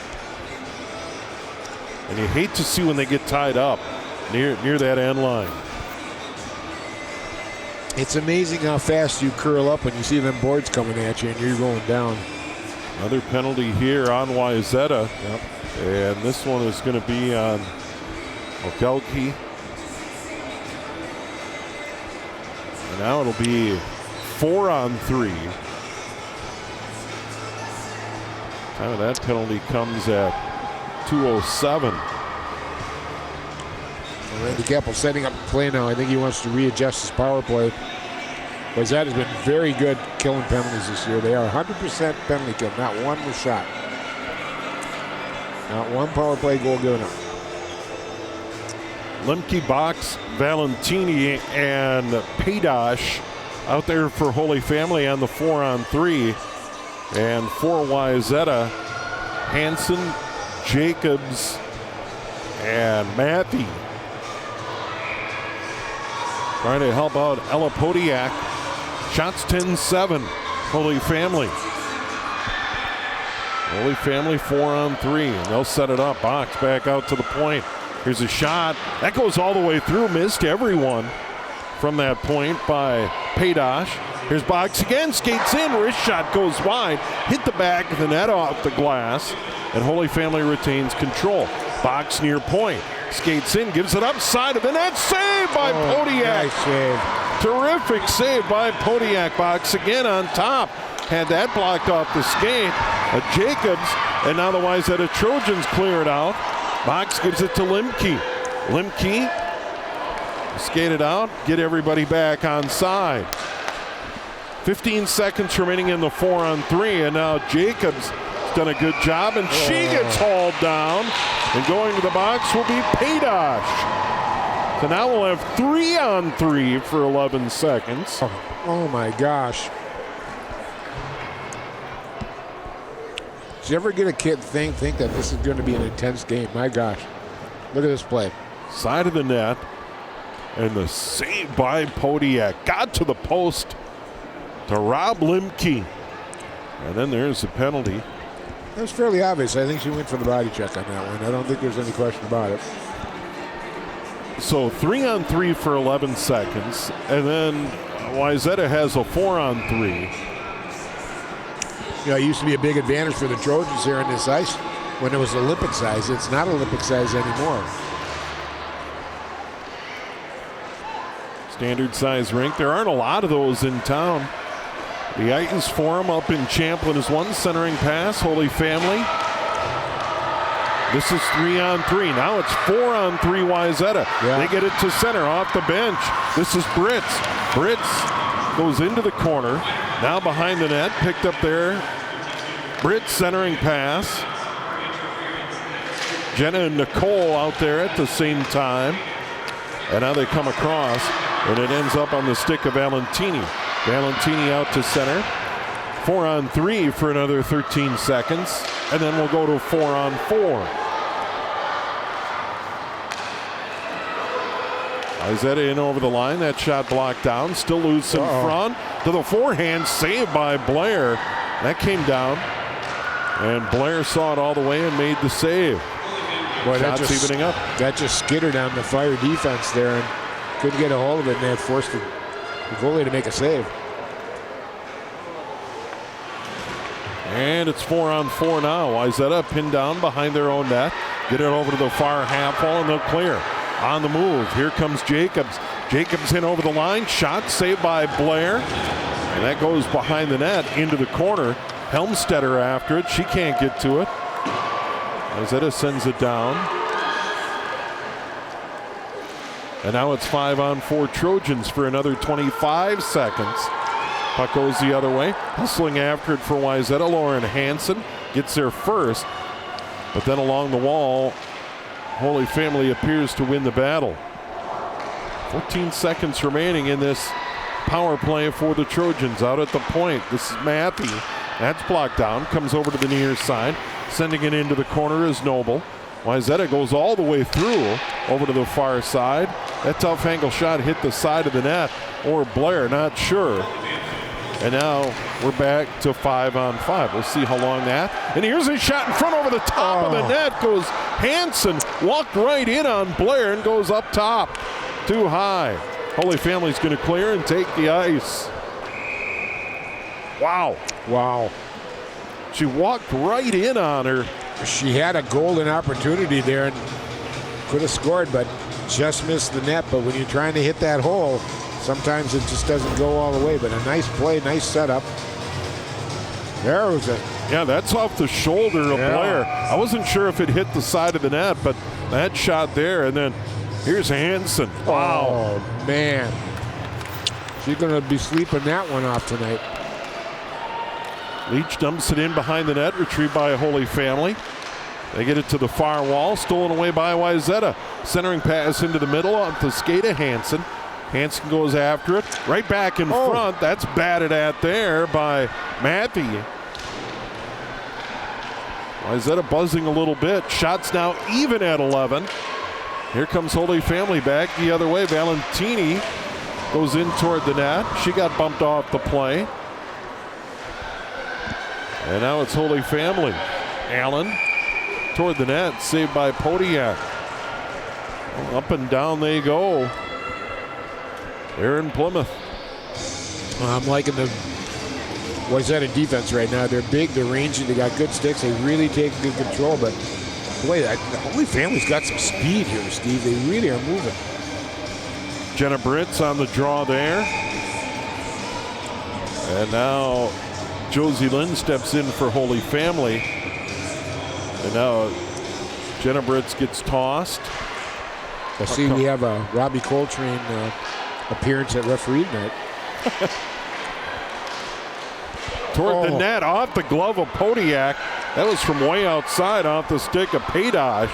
And you hate to see when they get tied up near that end line. It's amazing how fast you curl up when you see them boards coming at you and you're going down. Another penalty here on Wayzata. Yep. And this one is going to be on Okelke. And now it'll be 4-on-3. Time of that penalty comes at 2:07. Randy Keppel setting up the play now. I think he wants to readjust his power play. Wayzata has been very good killing penalties this year. They are 100% penalty kill. Not one was shot. Not one power play goal given up. Lemke, Box, Valentini, and Paydosh out there for Holy Family on the 4-on-3. And for Wayzata, Hansen, Jacobs, and Matthew. Trying to help out Ella Podiak. Shots 10-7. Holy Family. Holy Family 4-on-3. And they'll set it up. Box back out to the point. Here's a shot. That goes all the way through. Missed everyone from that point by Paydosh. Here's Box again. Skates in. Wrist shot goes wide. Hit the back of the net off the glass. And Holy Family retains control. Box near point. Skates in, gives it up, side of the net. Save by Podiak. Nice save. Terrific save by Podiak. Box again on top. Had that blocked off the skate. Jacobs, and now the Wayzata Trojans clear it out. Box gives it to Limke. Limke skated out, get everybody back on side. 15 seconds remaining in the 4-on-3, and now Jacobs done a good job, and she gets hauled down. And going to the box will be Paydosh. So now we'll have 3-on-3 for 11 seconds. Oh my gosh. Did you ever get a kid think that this is going to be an intense game? My gosh. Look at this play. Side of the net. And the save by Podiak. Got to the post to Rob Limke. And then there's the penalty. That was fairly obvious. I think she went for the body check on that one. I don't think there's any question about it. So 3-on-3 for 11 seconds. And then Wayzata has a 4-on-3. You know, it used to be a big advantage for the Trojans here in this ice when it was Olympic size. It's not Olympic size anymore. Standard size rink. There aren't a lot of those in town. The Itens Forum up in Champlin is one centering pass. Holy Family. This is 3-on-3. Now it's 4-on-3 Wayzata. Yeah. They get it to center off the bench. This is Britz. Britz goes into the corner. Now behind the net. Picked up there. Britz centering pass. Jenna and Nicole out there at the same time. And now they come across. And it ends up on the stick of Valentini. Valentini out to center. 4-on-3 for another 13 seconds. And then we'll go to 4-on-4. Wayzata in over the line. That shot blocked down. Still loose in front. To the forehand. Saved by Blair. That came down. And Blair saw it all the way and made the save. Boy, Shots evening up. That just skittered on the Fire defense there and couldn't get a hold of it, and that forced the goalie to make a save. And it's 4-on-4 now. Wayzata pinned down behind their own net. Get it over to the far half wall and they'll clear. On the move. Here comes Jacobs. Jacobs in over the line. Shot saved by Blair. And that goes behind the net into the corner. Helmstetter after it. She can't get to it. Wayzata sends it down. And now it's 5-on-4 Trojans for another 25 seconds. Puck goes the other way. Hustling after it for Wayzata. Lauren Hansen gets there first. But then along the wall, Holy Family appears to win the battle. 14 seconds remaining in this power play for the Trojans out at the point. This is Matthew. That's blocked down. Comes over to the near side. Sending it into the corner is Noble. Wayzata goes all the way through over to the far side. That tough angle shot hit the side of the net, or Blair, not sure. And now we're back to 5-on-5. We'll see how long that. And here's a shot in front over the top of the net. Goes Hansen, walked right in on Blair and goes up top. Too high. Holy Family's going to clear and take the ice. Wow. Wow. She walked right in on her. She had a golden opportunity there and could have scored, but just missed the net. But when you're trying to hit that hole, sometimes it just doesn't go all the way. But a nice play, nice setup. There was it. Yeah, that's off the shoulder of Blair. I wasn't sure if it hit the side of the net, but that shot there, and then here's Hansen. Wow. Oh, man. She's going to be sleeping that one off tonight. Leach dumps it in behind the net, retrieved by Holy Family. They get it to the far wall, stolen away by Wayzata. Centering pass into the middle on the skate of Hansen. Hansen goes after it, right back in front. That's batted at there by Matthew. Wayzata buzzing a little bit. Shots now even at 11. Here comes Holy Family back the other way. Valentini goes in toward the net. She got bumped off the play. And now it's Holy Family. Allen toward the net, saved by Podiak. Up and down they go. They're in Plymouth. I'm liking the Wayzata defense right now. They're big, they're rangy, they got good sticks, they really take good control. But boy, the Holy Family's got some speed here, Steve. They really are moving. Jenna Britz on the draw there. And now Josie Lynn steps in for Holy Family. And now Jenna Britz gets tossed. I see we have a Robbie Coltrane appearance at referee night. Toward the net, off the glove of Podiak. That was from way outside off the stick of Paydash.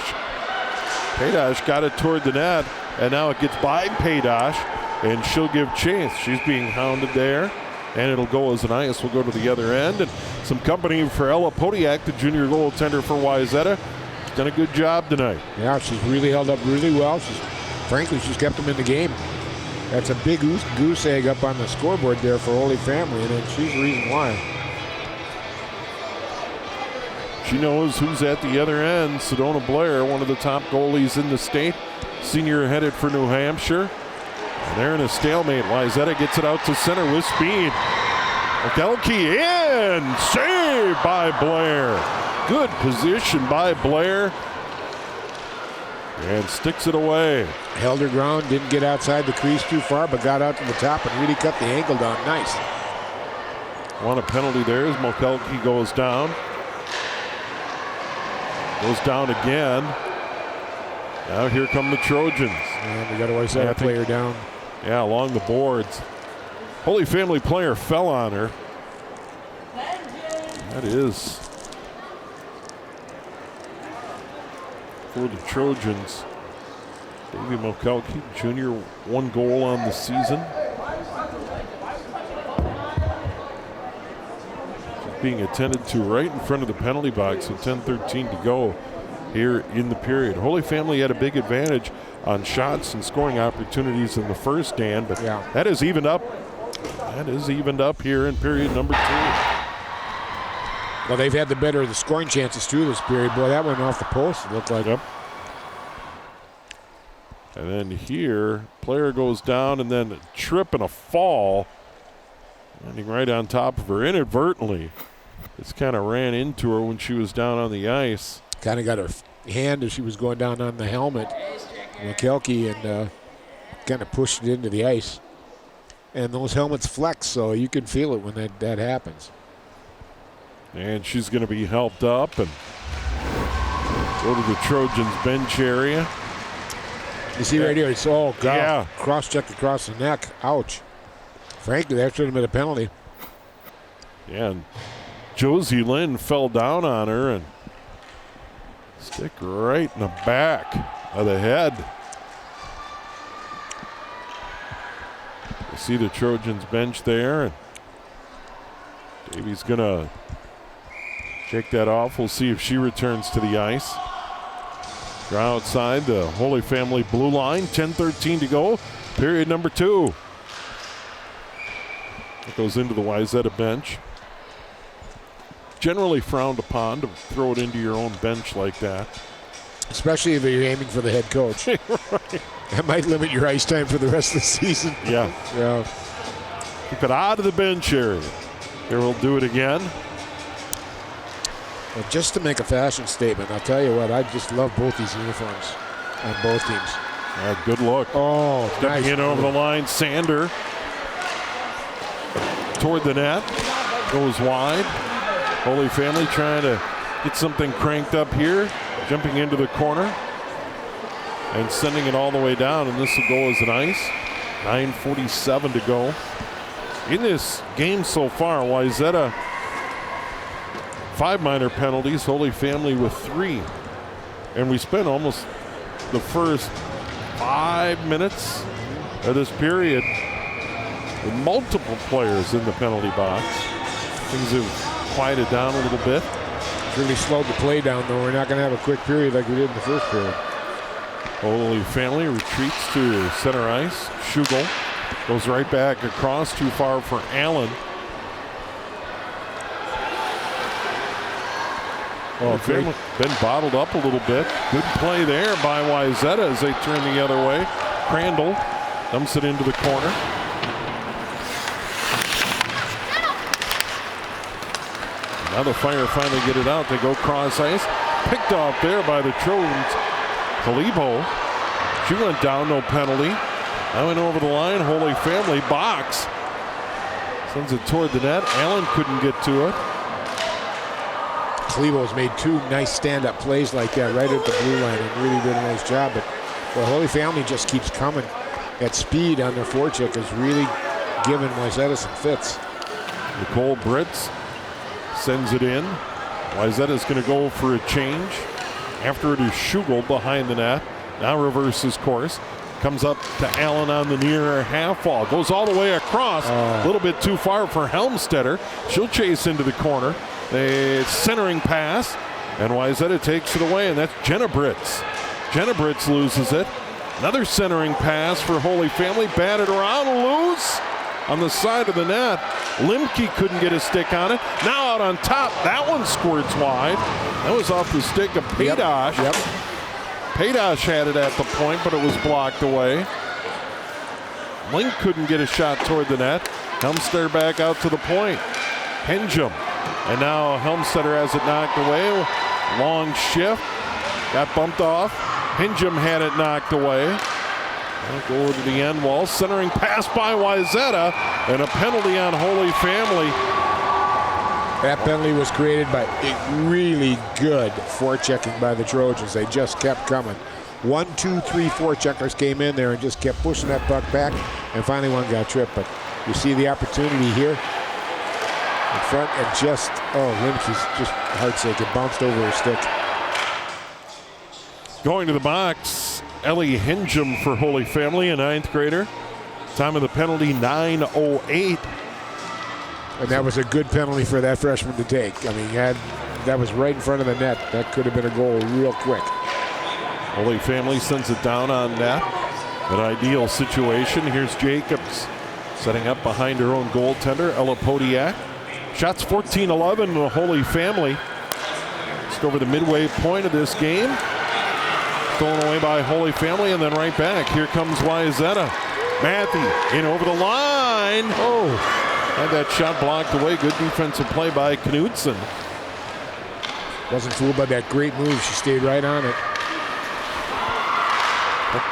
Paydash got it toward the net. And now it gets by Paydosh, and she'll give chase. She's being hounded there. And it'll go as an ice. We'll go to the other end. And some company for Ella Podiak, the junior goaltender for Wayzata. She's done a good job tonight. Yeah, she's really held up really well. Frankly, she's kept them in the game. That's a big goose egg up on the scoreboard there for Holy Family, and she's the reason why. She knows who's at the other end. Sedona Blair, one of the top goalies in the state. Senior headed for New Hampshire. And they're in a stalemate. Wayzata gets it out to center with speed. Okelke in. Saved by Blair. Good position by Blair. And sticks it away. Held her ground, didn't get outside the crease too far, but got out to the top and really cut the angle down nice. Want a penalty there as Mokelke goes down. Goes down again. Now here come the Trojans. And we got a Wayzata player down. Yeah, along the boards. Holy Family player fell on her. That is for the Trojans. Davey Mokelke, junior, 1 goal on the season. She's being attended to right in front of the penalty box with 10:13 to go here in the period. Holy Family had a big advantage on shots and scoring opportunities in the first, Dan, but that is evened up. That is evened up here in period number 2. Well, they've had the better of the scoring chances too this period. Boy, that went off the post, it looked like. Yep. And then here, player goes down, and then a trip and a fall. Landing right on top of her inadvertently. This kind of ran into her when she was down on the ice. Kind of got her hand as she was going down on the helmet, Mokelke, and kind of pushed it into the ice. And those helmets flex, so you can feel it when that happens. And she's going to be helped up and go to the Trojans bench area. You see right here, it's cross-check across the neck. Ouch. Frankly, that should have been a penalty. Yeah, and Josie Lynn fell down on her and stick right in the back of the head. You see the Trojans bench there, and Davey's going to shake that off. We'll see if she returns to the ice. They're outside the Holy Family blue line. 10:13 to go. Period number 2. It goes into the Wayzata bench. Generally frowned upon to throw it into your own bench like that. Especially if you're aiming for the head coach. Right. That might limit your ice time for the rest of the season. Yeah. Keep it out of the bench area. Here we'll do it again. Well, just to make a fashion statement, I'll tell you what, I just love both these uniforms on both teams. Good look. Oh, stepping in over the line. Sander toward the net. Goes wide. Holy Family trying to get something cranked up here. Jumping into the corner. And sending it all the way down. And this will go as an ice. 9:47 to go. In this game so far, Wayzata 5 minor penalties, Holy Family with 3. And we spent almost the first 5 minutes of this period with multiple players in the penalty box. Things have quieted down a little bit. It's really slowed the play down, though. We're not going to have a quick period like we did in the first period. Holy Family retreats to center ice. Schugel goes right back across, too far for Allen. Been bottled up a little bit. Good play there by Wayzata as they turn the other way. Crandall dumps it into the corner. Now the Fire finally get it out. They go cross ice. Picked off there by the Trojans. Kalibo. She went down, no penalty. Now went over the line. Holy Family box. Sends it toward the net. Allen couldn't get to it. Clevo's made 2 nice stand-up plays like that right at the blue line and really did a nice job. But the Holy Family just keeps coming. That speed on their forecheck is really giving Wayzata some fits. Nicole Britz sends it in. Wayzata's going to go for a change. After it is Schugel behind the net. Now reverses course. Comes up to Allen on the near half wall. Goes all the way across. A little bit too far for Helmstetter. She'll chase into the corner. A centering pass. And Wayzata takes it away, and that's Jenna Britz. Jenna Britz loses it. Another centering pass for Holy Family. Batted around, loose on the side of the net. Limke couldn't get a stick on it. Now out on top. That one squirts wide. That was off the stick of Paydosh. Yep. Paydosh had it at the point, but it was blocked away. Link couldn't get a shot toward the net. Helmstetter back out to the point. Henjum. And now Helmstetter has it knocked away. Long shift. Got bumped off. Henjum had it knocked away. They'll go to the end wall. Centering pass by Wayzata. And a penalty on Holy Family. That penalty was created by really good forechecking by the Trojans. They just kept coming. 1, 2, 3 forecheckers came in there and just kept pushing that puck back. And finally one got tripped. But you see the opportunity here in front and just, Limke's just heartsick. It bounced over her stick. Going to the box, Ellie Henjum for Holy Family, a 9th grader. Time of the penalty, 9:08. And that was a good penalty for that freshman to take. I mean, that was right in front of the net. That could have been a goal real quick. Holy Family sends it down on net. An ideal situation. Here's Jacobs setting up behind her own goaltender, Ella Podiak. Shots 14-11 to Holy Family. Just over the midway point of this game. Stolen away by Holy Family and then right back. Here comes Wayzata. Matthew in over the line. Had that shot blocked away. Good defensive play by Knudsen. Wasn't fooled by that great move. She stayed right on it.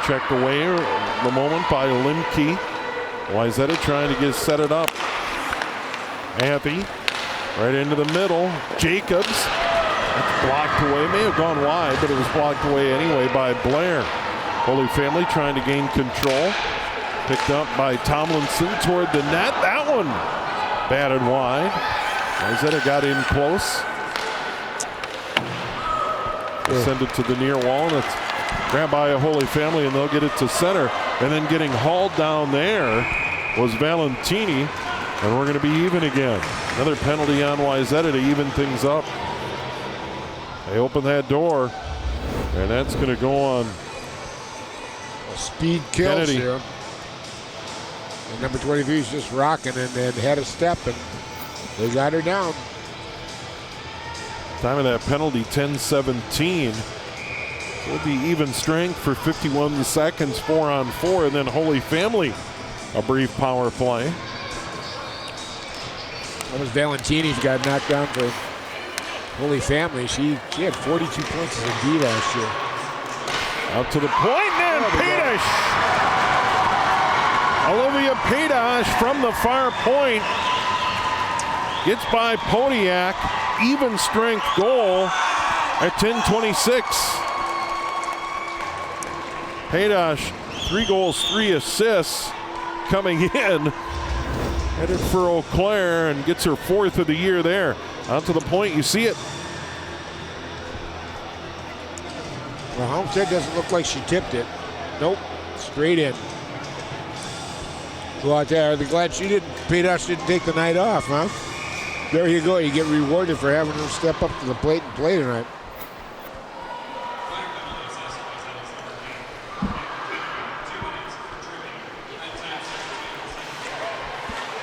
Checked away the moment by Limke. Wayzata trying to set it up. Matthew right into the middle. Jacobs. That's blocked away. May have gone wide, but it was blocked away anyway by Blair. Holy Family trying to gain control. Picked up by Tomlinson toward the net. That one batted wide. Wayzata got in close. Send it to the near wall, and it's grabbed by a Holy Family, and they'll get it to center. And then getting hauled down there was Valentini, and we're going to be even again. Another penalty on Wayzata to even things up. They open that door, and that's going to go on Speed kills Kennedy here. And number 23 is just rocking and then had a step, and they got her down. Time of that penalty, 10-17. It'll be even strength for 51 seconds, 4-on-4, and then Holy Family, a brief power play. That was Valentini's got knocked down for Holy Family. She had 42 points as a D last year. Out to the point, and Paydosh. Olivia Paydosh from the far point gets by Podiak. Even strength goal at 10:26. Paydosh, 3 goals, 3 assists coming in. Headed for Eau Claire and gets her 4th of the year there. Out to the point, you see it. Well, Homestead doesn't look like she tipped it. Nope, straight in. Well, I tell you, are they glad Paydosh didn't take the night off, huh? There you go, you get rewarded for having her step up to the plate and play tonight.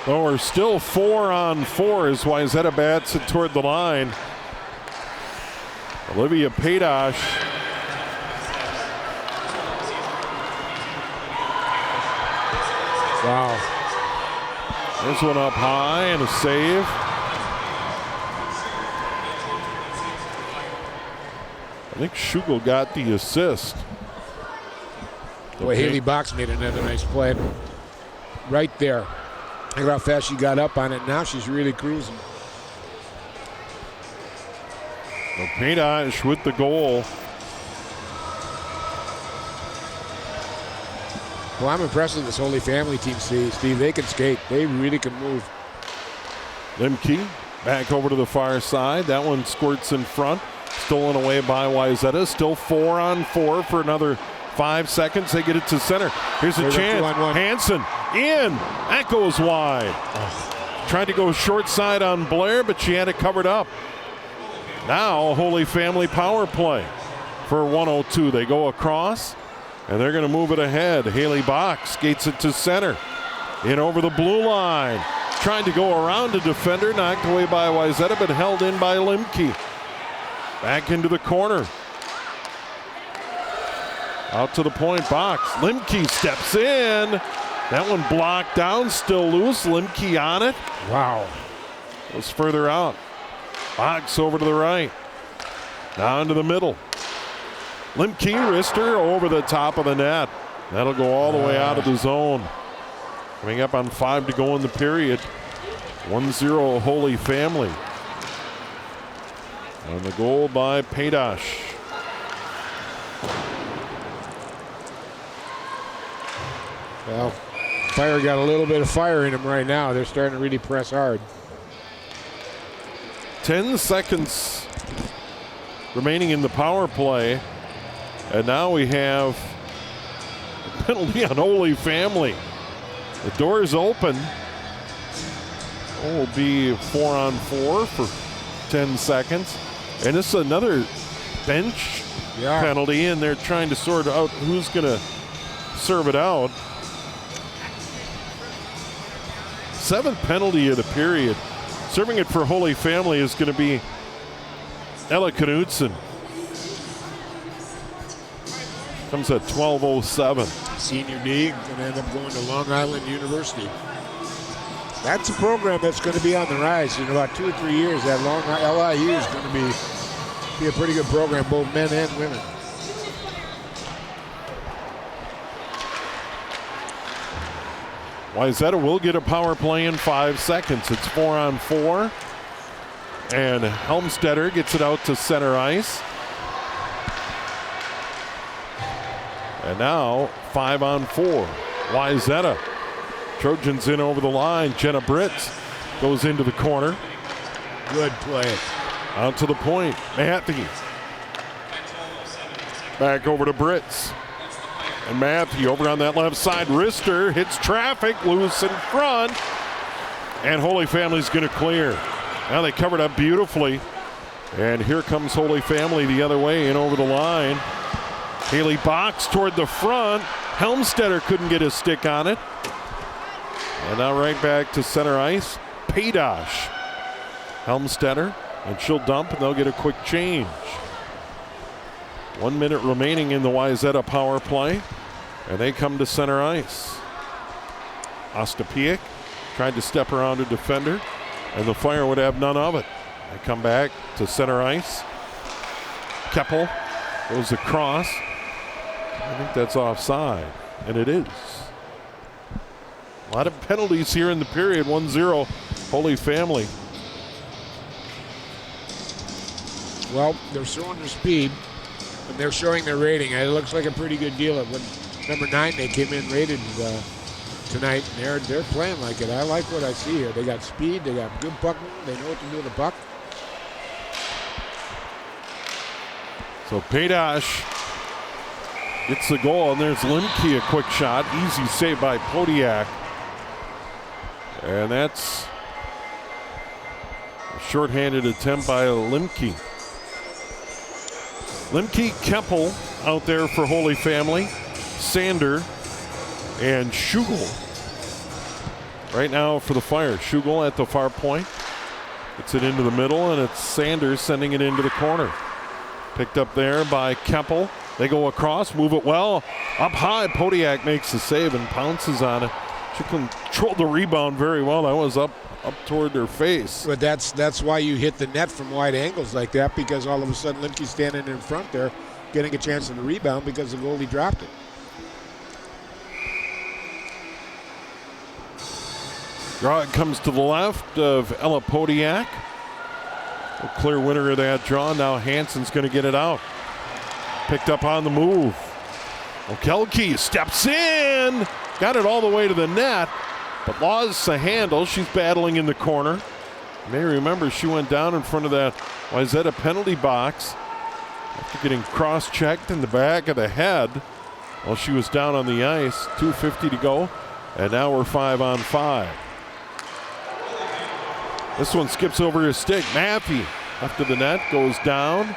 Well, we're still 4-on-4 as Wayzata bats it toward the line. Olivia Paydosh. Wow. There's one up high and a save. I think Schugel got the assist. Boy, Haley Box made another nice play. Right there. Look how fast she got up on it. Now she's really cruising. Well, Paydosh with the goal. Well, I'm impressed with this Holy Family team, Steve. They can skate. They really can move. Limke back over to the far side. That one squirts in front. Stolen away by Wayzata. Still 4-on-4 for another 5 seconds. They get it to center. Here's a chance. Hansen in. That goes wide. Tried to go short side on Blair, but she had it covered up. Now, Holy Family power play for 102. They go across, and they're going to move it ahead. Haley Bach skates it to center. In over the blue line. Trying to go around a defender. Knocked away by Wayzata, but held in by Limke. Back into the corner. Out to the point, Bach. Limke steps in. That one blocked down, still loose. Limke on it. Wow. Goes further out. Bach over to the right. Now into the middle. Limke wrister over the top of the net. That'll go all the way out of the zone. Coming up on 5 to go in the period. 1-0 Holy Family. And the goal by Paydash. Well, Fire got a little bit of fire in them right now. They're starting to really press hard. 10 seconds remaining in the power play. And now we have a penalty on Holy Family. The door is open. It will be 4-on-4 for 10 seconds. And this is another bench penalty, and they're trying to sort out who's going to serve it out. 7th penalty of the period. Serving it for Holy Family is going to be Ella Knudsen. Comes at 12:07. Senior D going to end up going to Long Island University. That's a program that's going to be on the rise in about 2 or 3 years. That LIU is going to be a pretty good program, both men and women. Wayzata will get a power play in 5 seconds. It's 4-on-4. And Helmstetter gets it out to center ice. And now 5-on-4. Wayzata. Trojans in over the line. Jenna Britz goes into the corner. Good play. Out to the point. Matthew. Back over to Britz. And Matthew over on that left side. Wrister hits traffic. Loose in front. And Holy Family's going to clear. Now they covered up beautifully. And here comes Holy Family the other way in over the line. Haley Bach toward the front. Helmstetter couldn't get his stick on it. And now right back to center ice. Paydash. Helmstetter. And she'll dump and they'll get a quick change. 1 minute remaining in the Wayzata power play. And they come to center ice. Ostapiak tried to step around a defender. And the Fire would have none of it. They come back to center ice. Keppel goes across. I think that's offside. And it is. A lot of penalties here in the period. 1-0 Holy Family. Well, they're showing their speed, and they're showing their rating. It looks like a pretty good deal. When number 9 they came in rated tonight, and they're playing like it. I like what I see here. They got speed, they got good puck movement, they know what to do with the puck. So Paydash gets the goal, and there's Limke, a quick shot. Easy save by Podiak. And that's a shorthanded attempt by Limke. Limke, Keppel out there for Holy Family. Sander and Schugel. Right now for the Fire. Schugel at the far point. Gets it into the middle, and it's Sanders sending it into the corner. Picked up there by Keppel. They go across, move it well. Up high, Podiak makes the save and pounces on it. She controlled the rebound very well. That was up toward their face. But that's why you hit the net from wide angles like that, because all of a sudden Limke's standing in front there, getting a chance of the rebound because the goalie dropped it. Draw it comes to the left of Ella Podiak. A clear winner of that draw. Now Hansen's going to get it out. Picked up on the move. Okelke steps in. Got it all the way to the net, but lost the handle. She's battling in the corner. You may remember she went down in front of that Wayzata penalty box after getting cross-checked in the back of the head. Well, she was down on the ice, 2:50 to go, and now we're 5-on-5. This one skips over his stick. Maffey up to the net, goes down.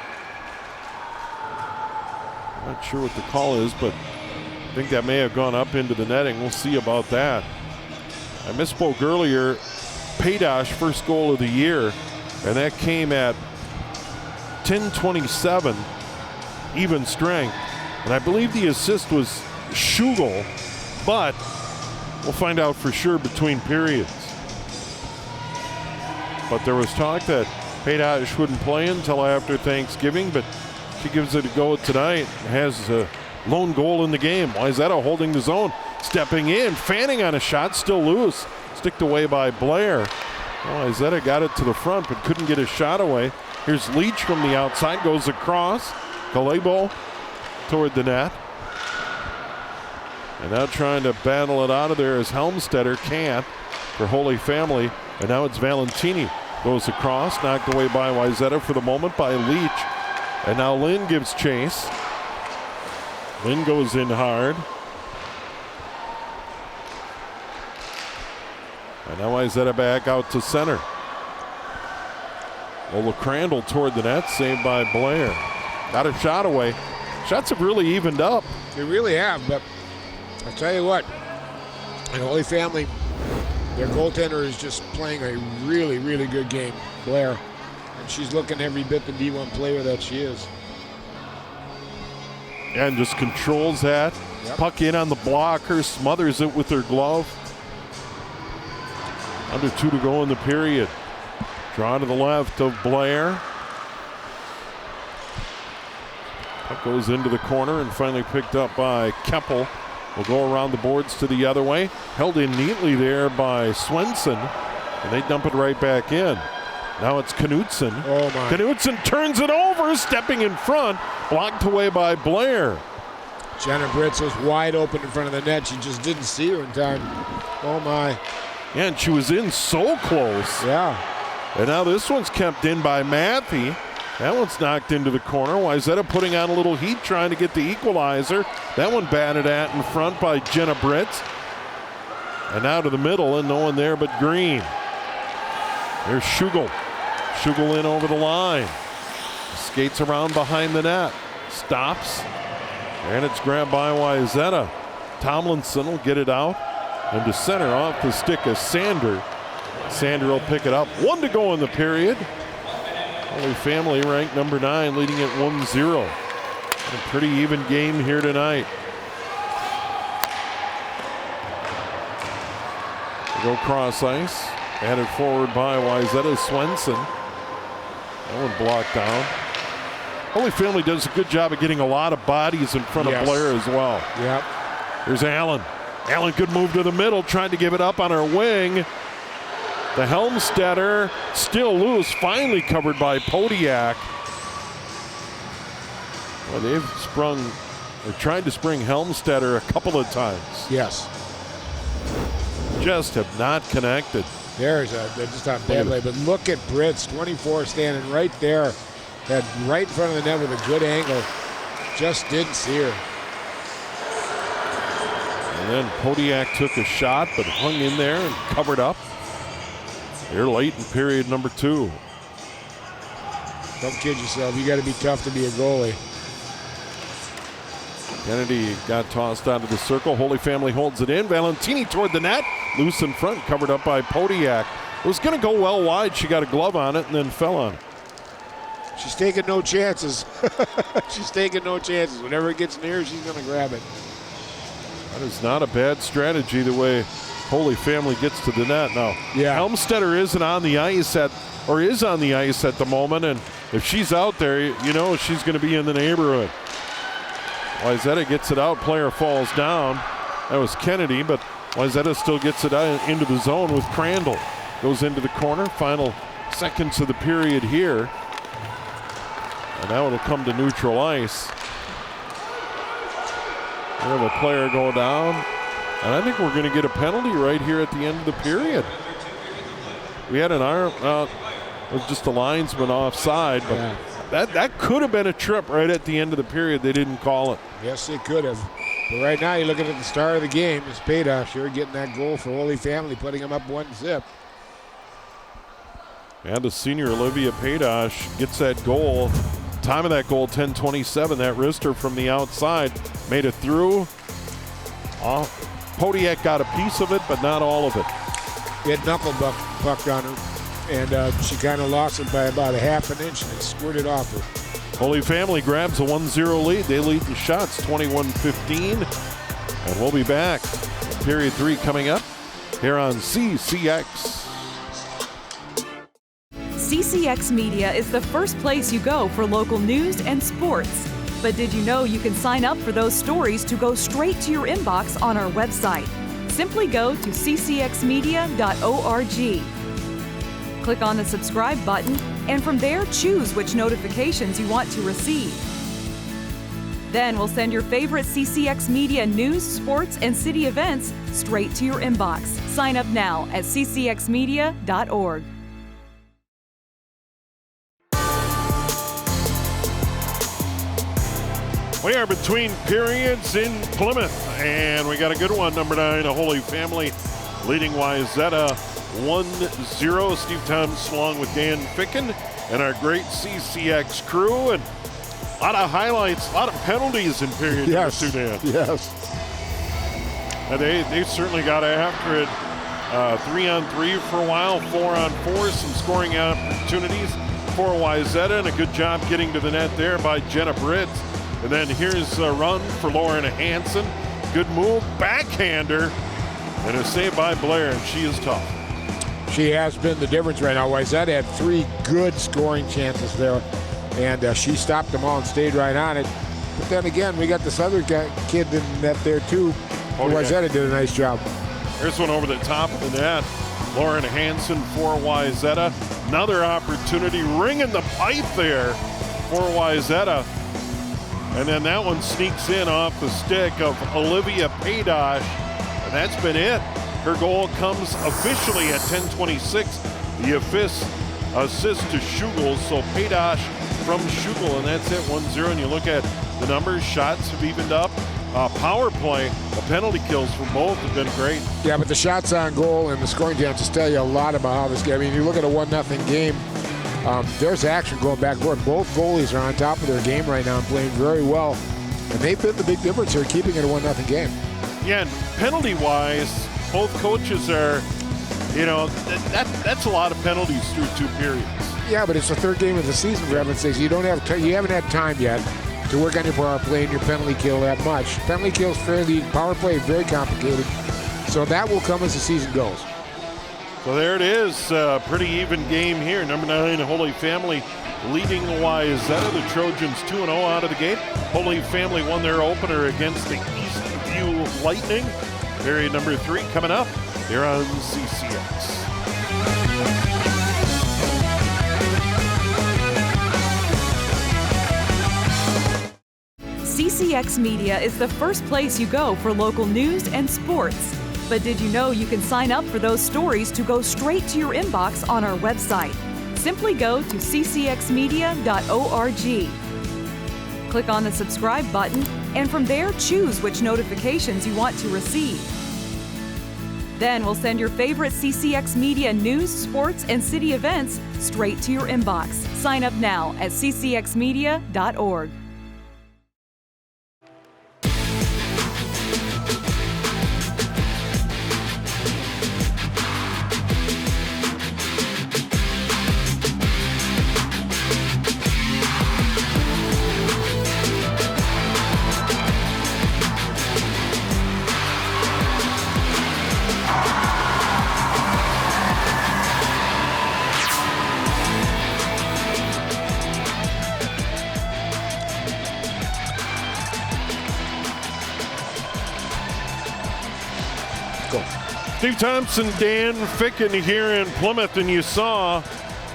Not sure what the call is, but I think that may have gone up into the netting. We'll see about that. I misspoke earlier. Paydash, first goal of the year, and that came at 10:27, even strength. And I believe the assist was Schugel, but we'll find out for sure between periods. But there was talk that Paydash wouldn't play until after Thanksgiving, but she gives it a go tonight. Has a lone goal in the game. Wayzata holding the zone, stepping in, fanning on a shot, still loose. Sticked away by Blair. Wayzata got it to the front, but couldn't get a shot away. Here's Leach from the outside, goes across. Kalebo toward the net. And now trying to battle it out of there as Helmstetter can't for Holy Family. And now it's Valentini. Goes across, knocked away by Wayzata for the moment by Leach. And now Lynn gives chase. Lynn goes in hard. And now Wayzata back out to center. Ola Crandall toward the net, saved by Blair. Got a shot away. Shots have really evened up. They really have, but I'll tell you what, in Holy Family, their goaltender is just playing a really, really good game, Blair. And she's looking every bit the D1 player that she is. And just controls that. Yep. Puck in on the blocker, smothers it with her glove. Under 2 to go in the period. Drawn to the left of Blair. Puck goes into the corner and finally picked up by Keppel. Will go around the boards to the other way. Held in neatly there by Swenson. And they dump it right back in. Now it's Knutson. Oh my. Knutson turns it over, stepping in front. Blocked away by Blair. Jenna Britz was wide open in front of the net. She just didn't see her in time. Oh my. And she was in so close. Yeah. And now this one's kept in by Maffey. That one's knocked into the corner. Wayzata putting on a little heat trying to get the equalizer. That one batted at in front by Jenna Britz. And now to the middle and no one there but Green. There's Schugel. Schugel in over the line. Skates around behind the net. Stops. And it's grabbed by Wayzata. Tomlinson will get it out. And to center off the stick of Sander. Sander will pick it up. 1 to go in the period. Holy Family ranked number 9, leading at 1-0. A pretty even game here tonight. They go cross ice. Added forward by Wayzata Swenson. That one blocked down. Holy Family does a good job of getting a lot of bodies in front of Blair as well. Yep. Here's Allen. Allen, good move to the middle, trying to give it up on her wing. The Helmstetter still loose, finally covered by Podiak. Well, they've tried to spring Helmstetter a couple of times. Yes. Just have not connected. They're just on bad play, but look at Britz, 24, standing right there. Had right in front of the net with a good angle. Just didn't see her. And then Podiak took a shot, but hung in there and covered up. They're late in period number 2. Don't kid yourself. You got to be tough to be a goalie. Kennedy got tossed out of the circle. Holy Family holds it in. Valentini toward the net. Loose in front, covered up by Podiak. It was going to go well wide. She got a glove on it and then fell on it. She's taking no chances. She's taking no chances. Whenever it gets near, she's going to grab it. That is not a bad strategy the way Holy Family gets to the net now. Yeah. Helmstetter is on the ice at the moment, and if she's out there, you know she's going to be in the neighborhood. Wayzata gets it out, player falls down. That was Kennedy, but Wayzata still gets it out into the zone with Crandall. Goes into the corner, final seconds of the period here. And now it'll come to neutral ice. We have a player go down. And I think we're going to get a penalty right here at the end of the period. We had an arm out with just the linesman offside, but that could have been a trip right at the end of the period. They didn't call it. Yes, it could have. But right now, you're looking at the star of the game is Paydosh here, getting that goal for Holy Family, putting them up 1-0. And the senior Olivia Paydosh gets that goal. Time of that goal, 10:27. That wrister from the outside made it through. Podiak got a piece of it, but not all of it. It knuckle bucked on her, and she kind of lost it by about a half an inch, and it squirted off her. Holy Family grabs a 1-0 lead. They lead the shots 21-15. And we'll be back. Period 3 coming up here on CCX. CCX Media is the first place you go for local news and sports. But did you know you can sign up for those stories to go straight to your inbox on our website? Simply go to ccxmedia.org. Click on the subscribe button, and from there choose which notifications you want to receive. Then we'll send your favorite CCX Media news, sports, and city events straight to your inbox. Sign up now at ccxmedia.org. We are between periods in Plymouth, and we got a good one. Number 9, a Holy Family leading Wayzata 1-0. Steve Thompson along with Dan Ficken and our great CCX crew. And a lot of highlights, a lot of penalties in period number 2, Dan. Yes. And they certainly got after it. 3-on-3 for a while, 4-on-4, some scoring opportunities for Wayzata, and a good job getting to the net there by Jenna Britt. And then here's a run for Lauren Hansen. Good move, backhander, and a save by Blair, and she is tough. She has been the difference right now. Wayzata had 3 good scoring chances there, and she stopped them all and stayed right on it. But then again, we got this other kid in the net there too. Wayzata did a nice job. Here's one over the top of the net. Lauren Hansen for Wayzata. Another opportunity, ringing the pipe there for Wayzata. And then that one sneaks in off the stick of Olivia Paydosh, and that's been it. Her goal comes officially at 10:26. The assist to Schugel, so Paydosh from Schugel, and that's it, 1-0. And you look at the numbers, shots have evened up. Power play, the penalty kills for both have been great. Yeah, but the shots on goal and the scoring chances tell you a lot about how this game. I mean, you look at a 1-0 game. There's action going back and forth. Both goalies are on top of their game right now and playing very well. And they've been the big difference here, keeping it a 1-0 game. Yeah, and penalty-wise, both coaches are, that's a lot of penalties through 2 periods. Yeah, but it's the 3rd game of the season, for heaven's sakes. You haven't had time yet to work on your power play and your penalty kill that much. Penalty kill's fairly, power play very complicated. So that will come as the season goes. So there it is, pretty even game here. Number 9, Holy Family leading Wayzata. The Trojans 2-0 out of the gate. Holy Family won their opener against the Eastview Lightning. Period number 3 coming up here on CCX. CCX Media is the first place you go for local news and sports. But did you know you can sign up for those stories to go straight to your inbox on our website? Simply go to ccxmedia.org. Click on the subscribe button, and from there choose which notifications you want to receive. Then we'll send your favorite CCX Media news, sports, and city events straight to your inbox. Sign up now at ccxmedia.org. Steve Thompson, Dan Ficken here in Plymouth, and you saw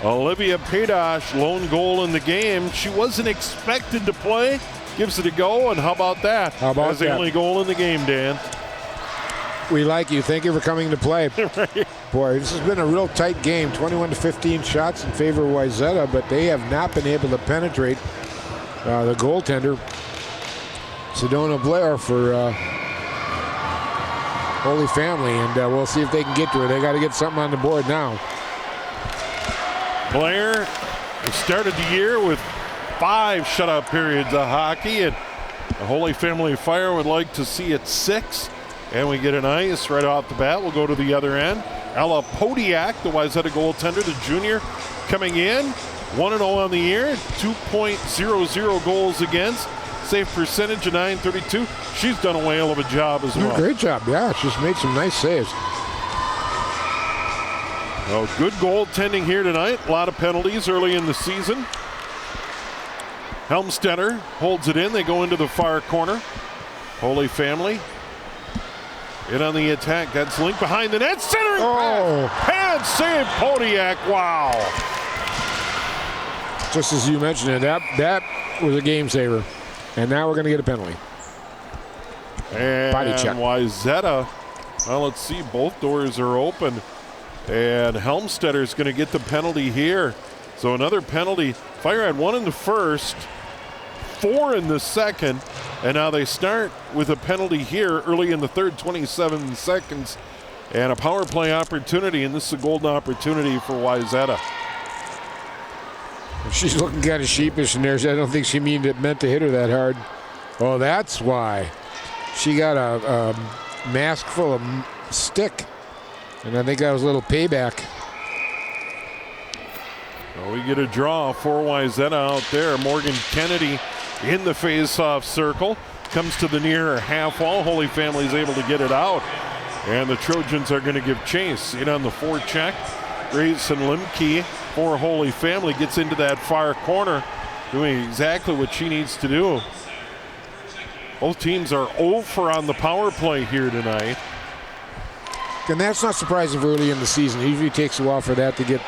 Olivia Paydosh, lone goal in the game. She wasn't expected to play, gives it a go, and how about that? How about As the only goal in the game, Dan. We like you. Thank you for coming to play. Right. Boy, this has been a real tight game. 21-15 shots in favor of Wayzata, but they have not been able to penetrate the goaltender. Sedona Blair for Holy Family, and we'll see if they can get to it. They got to get something on the board now. Blair started the year with 5 shutout periods of hockey, and the Holy Family Fire would like to see it 6. And we get an ice right off the bat. We'll go to the other end. Ella Podiak, the Wayzata goaltender, the junior, coming in. 1-0 on the year, 2.00 goals against. Save percentage of .932. She's done a whale of a job as well. Great job, yeah. She's made some nice saves. Well, good goaltending here tonight. A lot of penalties early in the season. Helmstetter holds it in. They go into the far corner. Holy Family in on the attack. That's linked behind the net. Centering pass. Save Podiak. Wow. Just as you mentioned it, that was a game saver. And now we're going to get a penalty. And body check. Wayzata, well, let's see. Both doors are open. And Helmstetter's going to get the penalty here. So another penalty. Fire had 1 in the first, 4 in the second, and now they start with a penalty here early in the third, 27 seconds, and a power play opportunity, and this is a golden opportunity for Wayzata. She's looking kind of sheepish in there. I don't think she meant to hit her that hard. Oh, that's why. She got a mask full of stick, and I think that was a little payback. Well, we get a draw for Wayzata out there. Morgan Kennedy in the face-off circle. Comes to the near half wall. Holy Family is able to get it out. And the Trojans are going to give chase. In on the forecheck. Grayson Limke for Holy Family gets into that far corner, doing exactly what she needs to do. Both teams are 0 for on the power play here tonight. And that's not surprising early in the season. It usually takes a while for that to get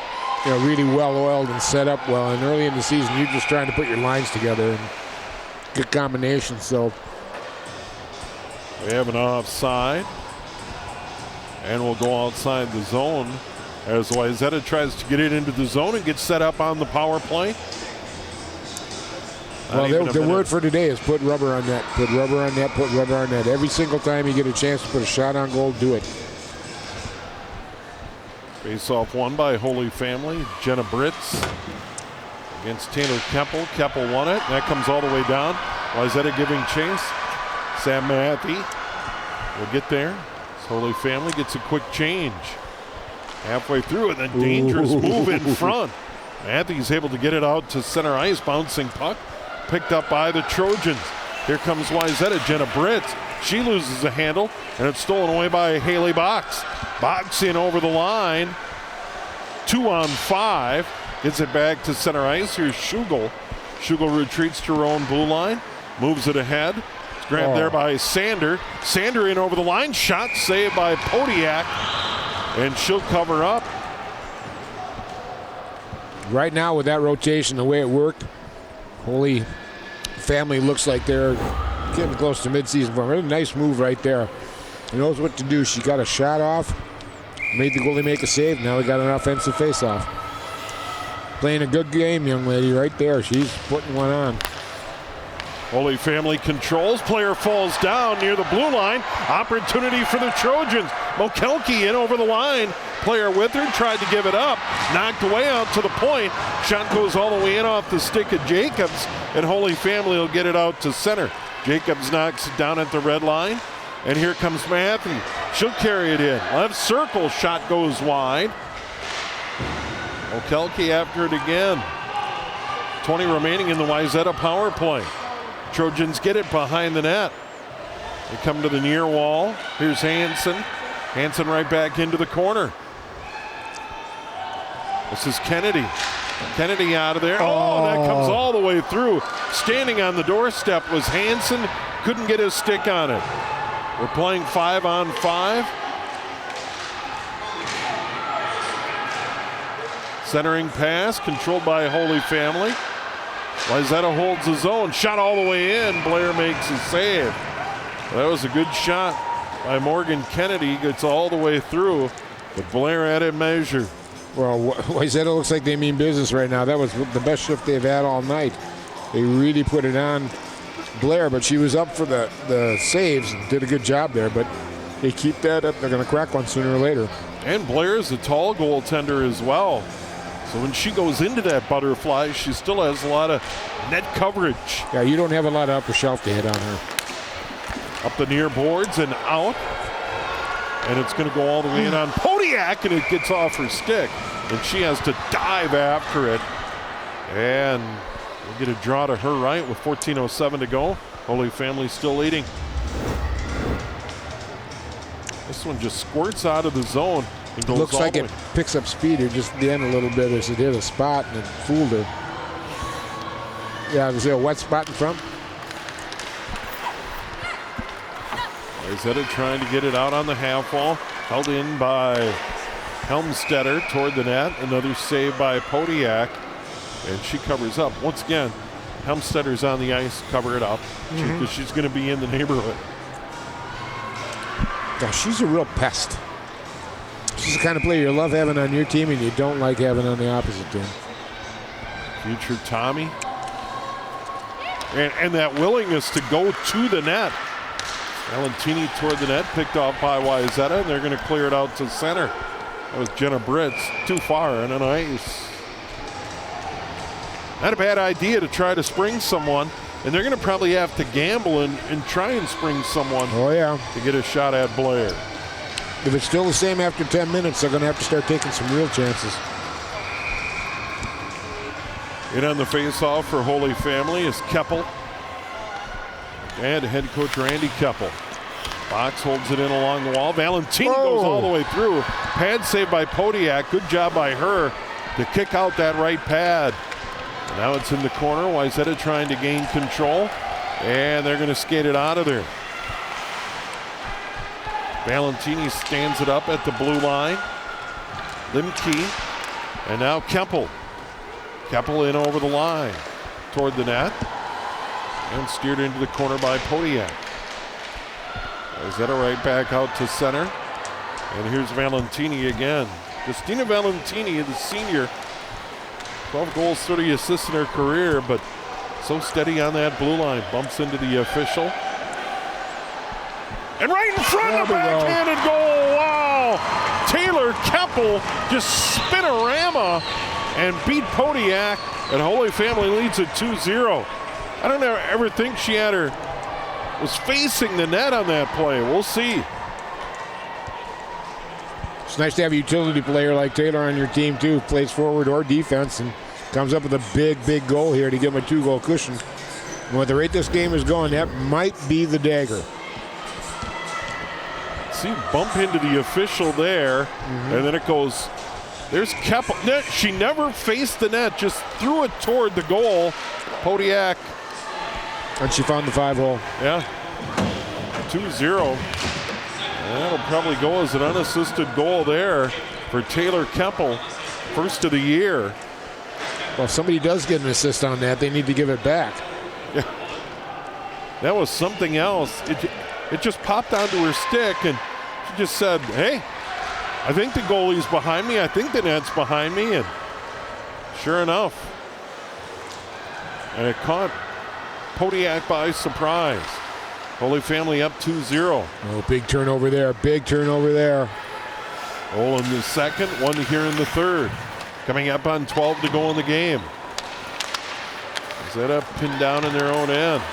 really well-oiled and set up well. And early in the season, you're just trying to put your lines together and get combinations. So we have an offside. And we'll go outside the zone as Wayzata tries to get it into the zone and get set up on the power play. Well, the word for today is put rubber on net. Put rubber on net, put rubber on net. Every single time you get a chance to put a shot on goal, do it. Face-off won by Holy Family. Jenna Britz against Taylor Keppel. Keppel won it. That comes all the way down. Wayzata giving chase. Sam Matthew will get there. Holy Family gets a quick change. Halfway through, and then dangerous move in front. Matthew's able to get it out to center ice. Bouncing puck. Picked up by the Trojans. Here comes Wayzata. Jenna Britz. She loses the handle, and it's stolen away by Haley Box. Box in over the line. 2 on 5. Gets it back to center ice. Here's Schugel. Schugel retreats to her own blue line. Moves it ahead. It's grabbed there by Sander. Sander in over the line. Shot saved by Podiak. And she'll cover up. Right now with that rotation, the way it worked, Holy Family looks like they're getting close to midseason form. A nice move right there. He knows what to do. She got a shot off, made the goalie make a save. Now we got an offensive faceoff. Playing a good game, young lady, right there. She's putting one on. Holy Family controls. Player falls down near the blue line. Opportunity for the Trojans. Mokelke in over the line. Player with her, tried to give it up. Knocked away out to the point. Shot goes all the way in off the stick of Jacobs. And Holy Family will get it out to center. Jacobs knocks it down at the red line. And here comes Matthew. She'll carry it in. Left circle. Shot goes wide. Mokelke after it again. 20 remaining in the Wayzata power play. Trojans get it behind the net. They come to the near wall. Here's Hansen. Hansen right back into the corner. This is Kennedy. Kennedy out of there. Oh, that comes all the way through. Standing on the doorstep was Hansen. Couldn't get his stick on it. We're playing 5 on 5. Centering pass controlled by Holy Family. Wayzata holds his own. Shot all the way in. Blair makes a save. That was a good shot by Morgan Kennedy. Gets all the way through. But Blair had it measured. Well, Wayzata looks like they mean business right now. That was the best shift they've had all night. They really put it on Blair, but she was up for the saves and did a good job there. But they keep that up. They're going to crack one sooner or later. And Blair is a tall goaltender as well. So when she goes into that butterfly, she still has a lot of net coverage. Yeah, you don't have a lot of upper shelf to hit on her. Up the near boards and out. And it's going to go all the way in on Podiak, and it gets off her stick. And she has to dive after it. And we'll get a draw to her right with 14:07 to go. Holy Family still leading. This one just squirts out of the zone and goes Looks all like the it way. picks up speed here just at the end a little bit as it hit a spot and it fooled her. Yeah, was there a wet spot in front? Wayzata trying to get it out on the half wall. Held in by Helmstetter toward the net. Another save by Podiak. And she covers up. Once again, Helmstetter's on the ice, cover it up. Because she's going to be in the neighborhood. Gosh, she's a real pest. She's the kind of player you love having on your team and you don't like having on the opposite team. Future Tommy. And that willingness to go to the net. Valentini toward the net, picked off by Wayzata, and they're going to clear it out to center. That was Jenna Britz, too far on an ice. Not a bad idea to try to spring someone, and they're going to probably have to gamble and try and spring someone. Oh, yeah. To get a shot at Blair. If it's still the same after 10 minutes, they're going to have to start taking some real chances. In on the face-off for Holy Family is Keppel. And head coach Randy Keppel. Box holds it in along the wall. Valentini goes all the way through. Pad save by Podiak. Good job by her to kick out that right pad. And now it's in the corner. Wayzata trying to gain control. And they're going to skate it out of there. Valentini stands it up at the blue line. Limke. And now Keppel. Keppel in over the line toward the net. And steered into the corner by Podiak. Wayzata right back out to center. And here's Valentini again. Christina Valentini, the senior. 12 goals, 30 assists in her career, but so steady on that blue line. Bumps into the official. And right in front of the backhanded goal. Wow. Taylor Keppel just spinorama and beat Podiak. And Holy Family leads at 2-0. I don't ever think she was facing the net on that play. We'll see. It's nice to have a utility player like Taylor on your team, too. Plays forward or defense and comes up with a big goal here to give him a 2-goal cushion. And with the rate this game is going, that might be the dagger. See, bump into the official there, and then it goes. There's Keppel. She never faced the net, just threw it toward the goal. Podiak. And she found the 5-hole. Yeah. 2-0. And that'll probably go as an unassisted goal there for Taylor Keppel. First of the year. Well, if somebody does get an assist on that, they need to give it back. Yeah. That was something else. It just popped onto her stick, and she just said, hey, I think the goalie's behind me. I think the net's behind me. And sure enough. And it caught Podiak by surprise. Holy Family up 2-0. Oh, big turnover there. Big turnover there. Goal in the second, one here in the third. Coming up on 12 to go in the game. Wayzata pinned down in their own end.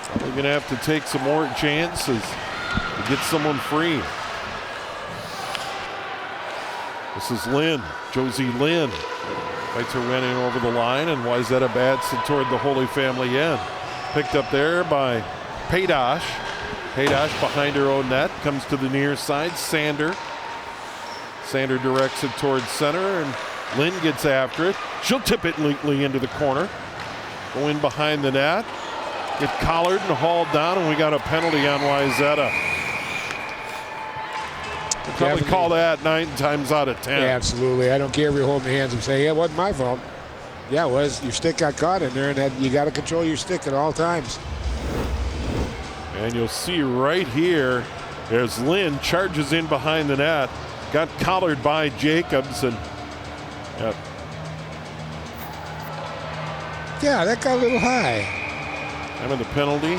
Probably going to have to take some more chances to get someone free. This is Lynn, Josie Lynn. Fights her way in over the line, and Wayzata bats it toward the Holy Family end. Picked up there by Paydash. Paydash behind her own net, comes to the near side. Sander directs it towards center, and Lynn gets after it. She'll tip it neatly into the corner. Go in behind the net. Get collared and hauled down, and we got a penalty on Wayzata. We'll probably call that 9 times out of 10. Yeah, absolutely. I don't care if you're holding hands and saying, yeah, it wasn't my fault. Yeah, it was. Your stick got caught in there, and you got to control your stick at all times. And you'll see right here, as Lynn charges in behind the net. Got collared by Jacobs, and yeah, that got a little high. Time of the penalty,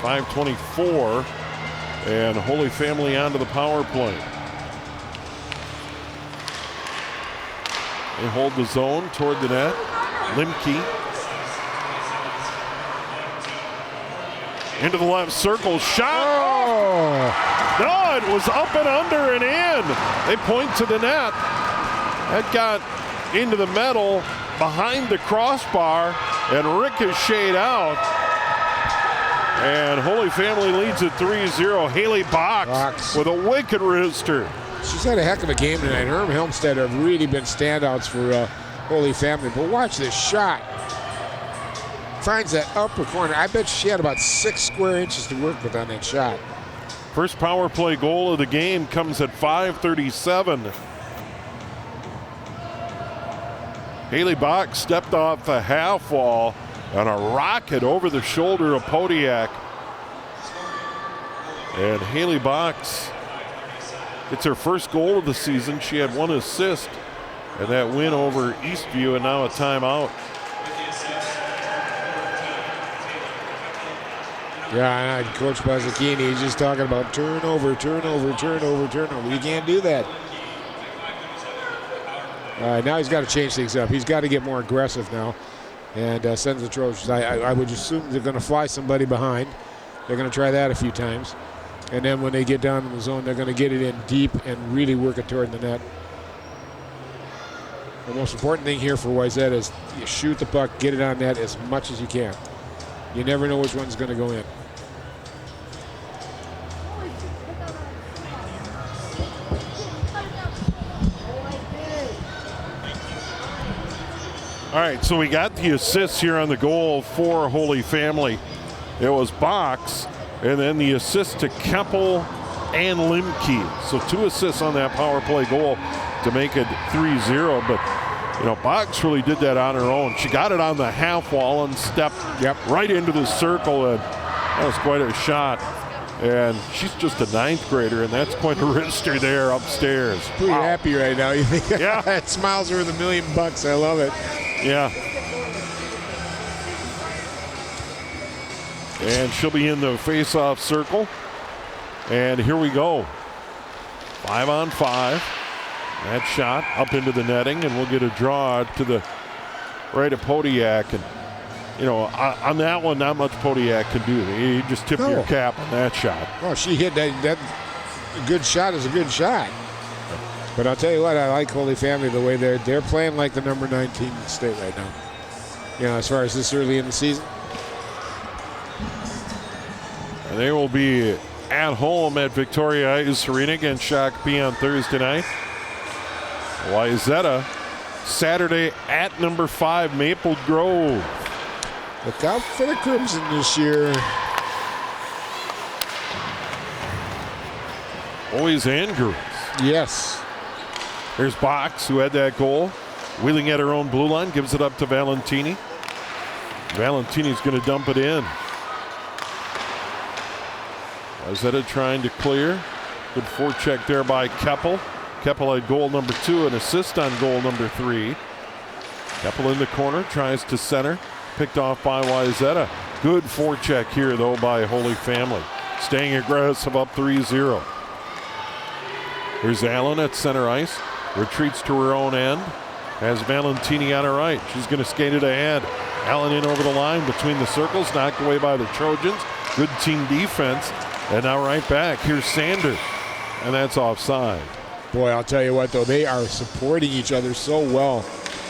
5:24, and Holy Family onto the power play. They hold the zone toward the net. Limke into the left circle, shot. Oh! No, it was up and under and in. They point to the net. That got into the metal behind the crossbar and ricocheted out. And Holy Family leads at 3-0. Haley Box with a wicked wrister. She's had a heck of a game tonight. Her and Helmstead have really been standouts for Holy Family. But watch this shot. Finds that upper corner. I bet she had about 6 square inches to work with on that shot. First power play goal of the game comes at 5:37. Haley Box stepped off the half wall on a rocket over the shoulder of Podiak. And Haley Box, it's her first goal of the season. She had 1 assist and that win over Eastview, and now a timeout. Yeah, and Coach Bazzacchini, he's just talking about turnover. You can't do that. Now he's got to change things up. He's got to get more aggressive now and send the Trojans. I would assume they're going to fly somebody behind. They're going to try that a few times. And then when they get down in the zone, they're going to get it in deep and really work it toward the net. The most important thing here for Wayzata is you shoot the puck, get it on net as much as you can. You never know which one's going to go in. All right, so we got the assists here on the goal for Holy Family. It was Box, and then the assist to Keppel and Limke. So 2 assists on that power play goal to make it 3-0. But, you know, Box really did that on her own. She got it on the half wall and stepped right into the circle, and that was quite a shot. And she's just a 9th grader, and that's quite a wrister there upstairs. Pretty happy right now. You think? Yeah. That smile's worth $1 million. I love it. Yeah. And she'll be in the face-off circle. And here we go. 5-on-5. That shot up into the netting, and we'll get a draw to the right of Podiak. And, you know, on that one, not much Podiak can do. You just tip your cap on that shot. Oh, she hit that. A good shot is a good shot. But I'll tell you what, I like Holy Family the way they're playing like the number 9 team in the state right now. You know, as far as this early in the season. And they will be at home at Victoria Ice Arena against Shakopee on Thursday night. Wayzata Saturday at number 5 Maple Grove. Look out for the Crimson this year. Boys and girls. Yes. Here's Box, who had that goal. Wheeling at her own blue line, gives it up to Valentini. Valentini's going to dump it in. Wayzata trying to clear. Good forecheck there by Keppel. Keppel had goal number 2, an assist on goal number 3. Keppel in the corner, tries to center. Picked off by Wayzata. Good forecheck here, though, by Holy Family. Staying aggressive, up 3-0. Here's Allen at center ice. Retreats to her own end. Has Valentini on her right. She's going to skate it ahead. Allen in over the line between the circles. Knocked away by the Trojans. Good team defense. And now right back. Here's Sander. And that's offside. Boy, I'll tell you what, though. They are supporting each other so well.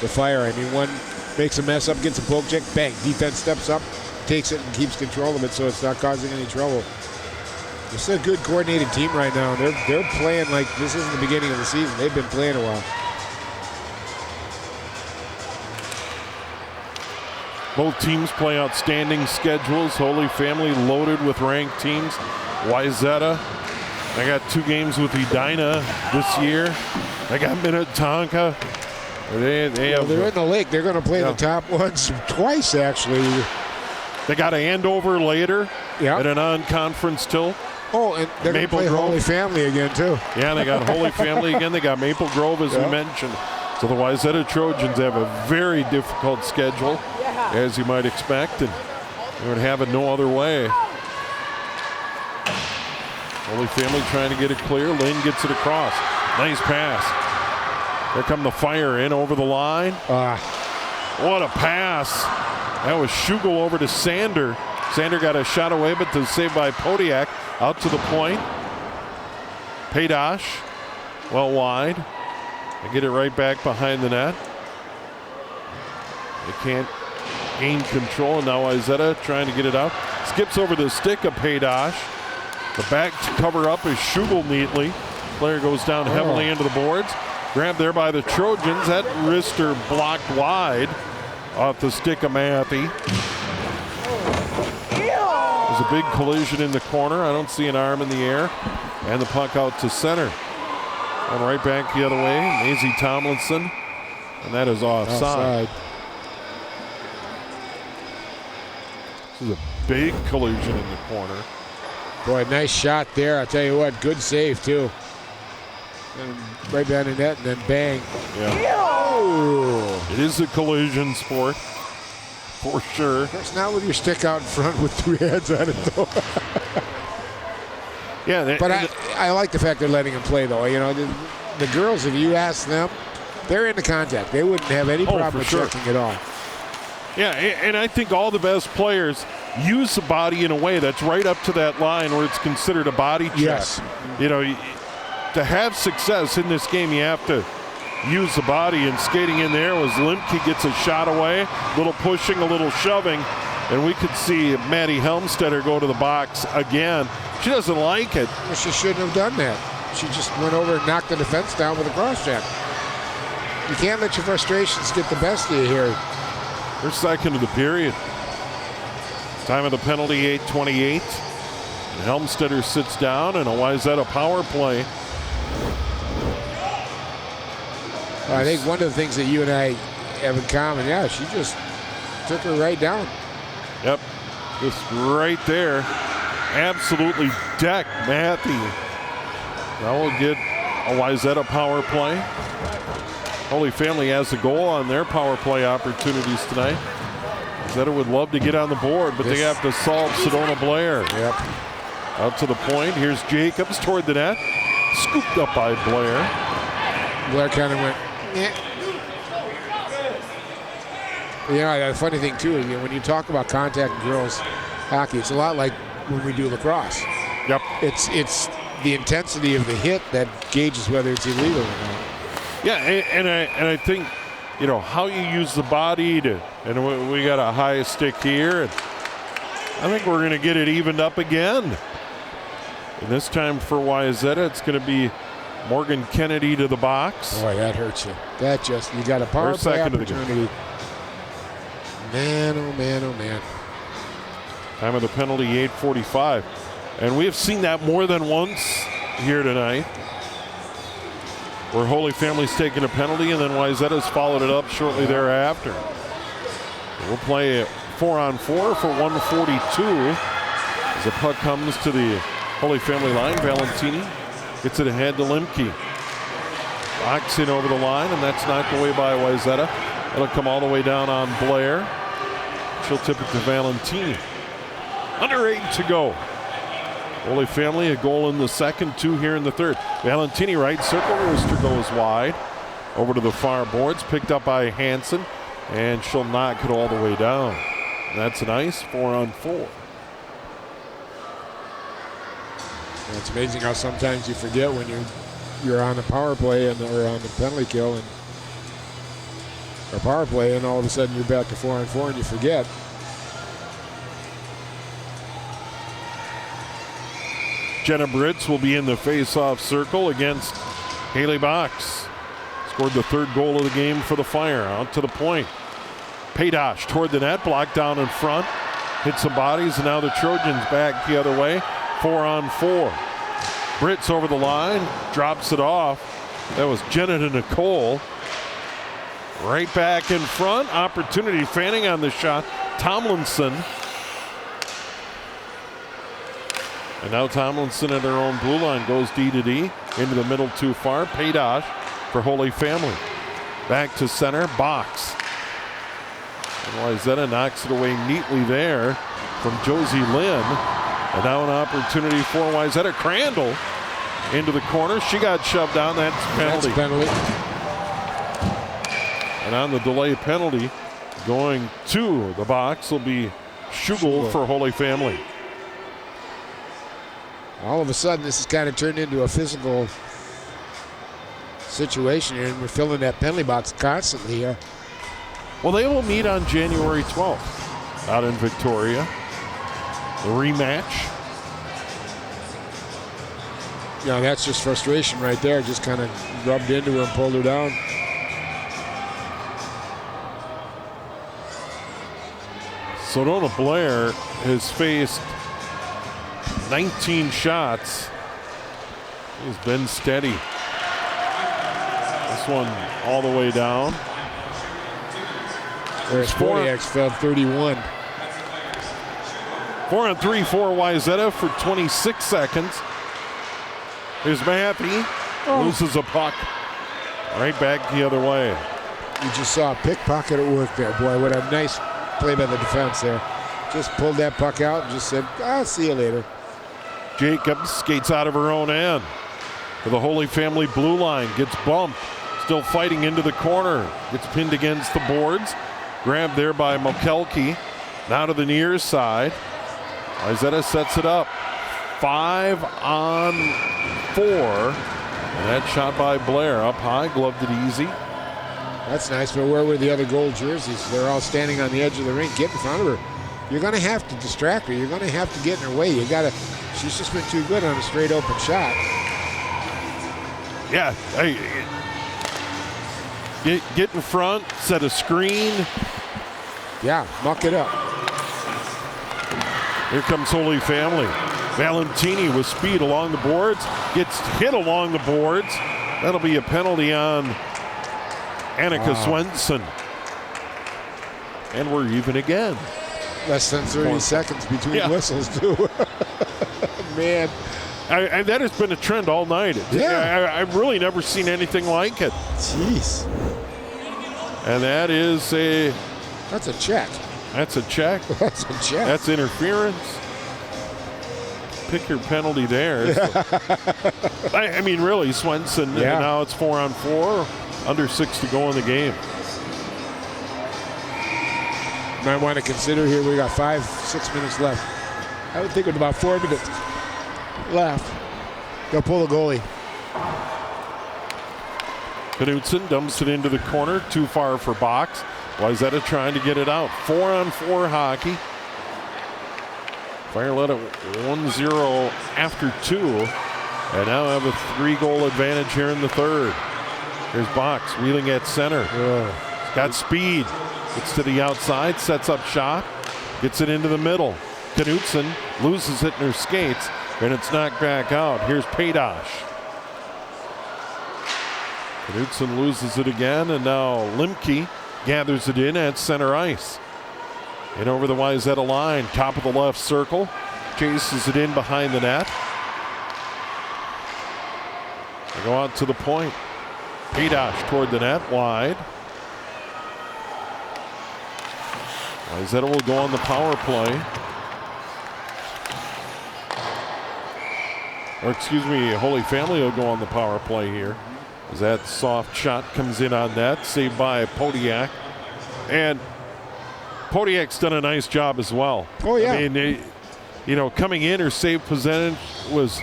The Fire. I mean, one makes a mess up, gets a poke check, bang. Defense steps up, takes it, and keeps control of it so it's not causing any trouble. It's a good coordinated team right now. They're playing like this isn't the beginning of the season. They've been playing a while. Both teams play outstanding schedules. Holy Family loaded with ranked teams. Wayzata, they got 2 games with Edina this year. They got Minnetonka. They're in the lake. They're going to play the top ones twice, actually. They got Andover later at a non-conference tilt. Oh, and they're going to play Holy Family again, too. Yeah, they got Holy Family again. They got Maple Grove, as we mentioned. So the Wayzata Trojans have a very difficult schedule, as you might expect. And They would have it no other way. Holy Family trying to get it clear. Lynn gets it across. Nice pass. There come the Fire in over the line. What a pass. That was Schugel over to Sander. Sander got a shot away, but the save by Podiak out to the point. Paydosh, well wide. They get it right back behind the net. They can't gain control, and now Wayzata trying to get it out. Skips over the stick of Paydosh. The back to cover up is Schugel neatly. Player goes down heavily into the boards. Grabbed there by the Trojans. That wrister blocked wide off the stick of Matthew. There's a big collision in the corner. I don't see an arm in the air. And the puck out to center. And right back the other way, Maisie Tomlinson. And that is offside. This is a big collision in the corner. Boy, nice shot there. I'll tell you what, good save too. And right down the net and then bang. Yeah. It is a collision sport, for sure. Of course, not with your stick out in front with two hands on it though. Yeah, but I like the fact they're letting him play though. You know, the girls, if you ask them, they're into contact. They wouldn't have any problem with checking it off. Yeah, and I think all the best players use the body in a way that's right up to that line where it's considered a body check. Yes. You know, to have success in this game, you have to use the body, and skating in there was Limke gets a shot away, a little pushing, a little shoving, and we could see Maddie Helmstetter go to the box again. She doesn't like it. Well, she shouldn't have done that. She just went over and knocked the defense down with a cross check. You can't let your frustrations get the best of you here. First second of the period. Time of the penalty, 8:28. And Helmstetter sits down, and a Wayzata power play. Well, I think one of the things that you and I have in common, yeah, she just took her right down. Yep, just right there. Absolutely decked Matthew. Now we'll get a Wayzata power play. Holy Family has a goal on their power play opportunities tonight. Wayzata would love to get on the board, but they have to solve Sedona Blair. Yep. Out to the point. Here's Jacobs toward the net. Scooped up by Blair. Blair kind of went, yeah. You know, the funny thing, too, when you talk about contact in girls hockey, it's a lot like when we do lacrosse. Yep. It's the intensity of the hit that gauges whether it's illegal or not. Yeah, and I think, you know, how you use the body to, and we got a high stick here, and I think we're going to get it evened up again. And this time for Wayzata, it's going to be Morgan Kennedy to the box. Boy, that hurts you. That just, you got a power play opportunity. Man, oh man, oh man. Time of the penalty, 8:45. And we have seen that more than once here tonight, where Holy Family's taken a penalty and then Wayzata's followed it up shortly thereafter. We'll play 4-on-4 for 142 as the puck comes to the Holy Family line. Valentini gets it ahead to Limke. Box in over the line, and that's knocked away by Wayzata. It'll come all the way down on Blair. She'll tip it to Valentini. Under 8 to go. Holy Family, a goal in the second, 2 here in the third. Valentini right circle, wrister goes wide. Over to the far boards, picked up by Hansen, and she'll knock it all the way down. And that's a nice 4-on-4. It's amazing how sometimes you forget when you're on the power play or on the penalty kill or power play, and all of a sudden you're back to 4-on-4 and you forget. Jenna Britz will be in the face-off circle against Haley Box. Scored the third goal of the game for the Fire. Out to the point. Paydosh toward the net, blocked down in front. Hit some bodies, and now the Trojans back the other way. 4-on-4. Britz over the line, drops it off. That was Jenna to Nicole. Right back in front. Opportunity fanning on the shot. Tomlinson. And now Tomlinson at her own blue line goes D to D. Into the middle too far. Paydosh for Holy Family. Back to center. Box. And Wayzata knocks it away neatly there. from Josie Lynn. And now an opportunity for Wayzata. Crandall into the corner. She got shoved down. That's penalty. That's penalty. And on the delay penalty, going to the box will be Schugel for Holy Family. All of a sudden, this has kind of turned into a physical situation here, and we're filling that penalty box constantly here. Well, they will meet on January 12th out in Victoria. The rematch. You know, that's just frustration right there. Just kind of rubbed into her and pulled her down. Sedona Blair has faced 19 shots. He's been steady. This one all the way down. Whereas Kodiak's fell 31. 4-on-3 for Wayzata for 26 seconds. Here's Mappy. Loses a puck. Right back the other way. You just saw a pickpocket at work there, boy. What a nice play by the defense there. Just pulled that puck out and just said, I'll see you later. Jacobs skates out of her own end to the Holy Family blue line. Gets bumped. Still fighting into the corner. Gets pinned against the boards. Grabbed there by Mokelke. Now to the near side. Wayzata sets it up. 5-on-4. And that shot by Blair up high. Gloved it easy. That's nice, but where were the other gold jerseys? They're all standing on the edge of the rink. Get in front of her. You're going to have to distract her. You're going to have to get in her way. You got to. She's just been too good on a straight open shot. Yeah. Hey, get in front. Set a screen. Yeah, muck it up. Here comes Holy Family. Valentini with speed along the boards. Gets hit along the boards. That'll be a penalty on Annika Swenson. And we're even again. Less than 30 seconds between whistles, too. Man. That has been a trend all night. Yeah. I've really never seen anything like it. Jeez. And that is a... That's a check. That's a check. That's a check. That's interference. Pick your penalty there. Yeah. I mean, really, Swenson. Yeah. Now it's 4-on-4. Under 6 to go in the game. Might want to consider here, we got 5-6 minutes left. I would think with about 4 minutes left, they'll pull the goalie. Knutson dumps it into the corner, too far for box. Wayzata trying to get it out. 4-on-4 hockey. Fire led at 1-0 after 2. And now have a 3-goal advantage here in the third. Here's Box wheeling at center. He's got speed. Gets to the outside, sets up shot, gets it into the middle. Knutson loses it in her skates, and it's knocked back out. Here's Paydosh. Knutson loses it again, and now Limke gathers it in at center ice. And over the Wayzata line, top of the left circle, chases it in behind the net. They go out to the point. Paydosh toward the net, wide. Wayzata will go on the power play. Or excuse me, Holy Family will go on the power play here. As that soft shot comes in on net, saved by Podiak. And Podiak's done a nice job as well. Oh, yeah. I mean, coming in, her save percentage was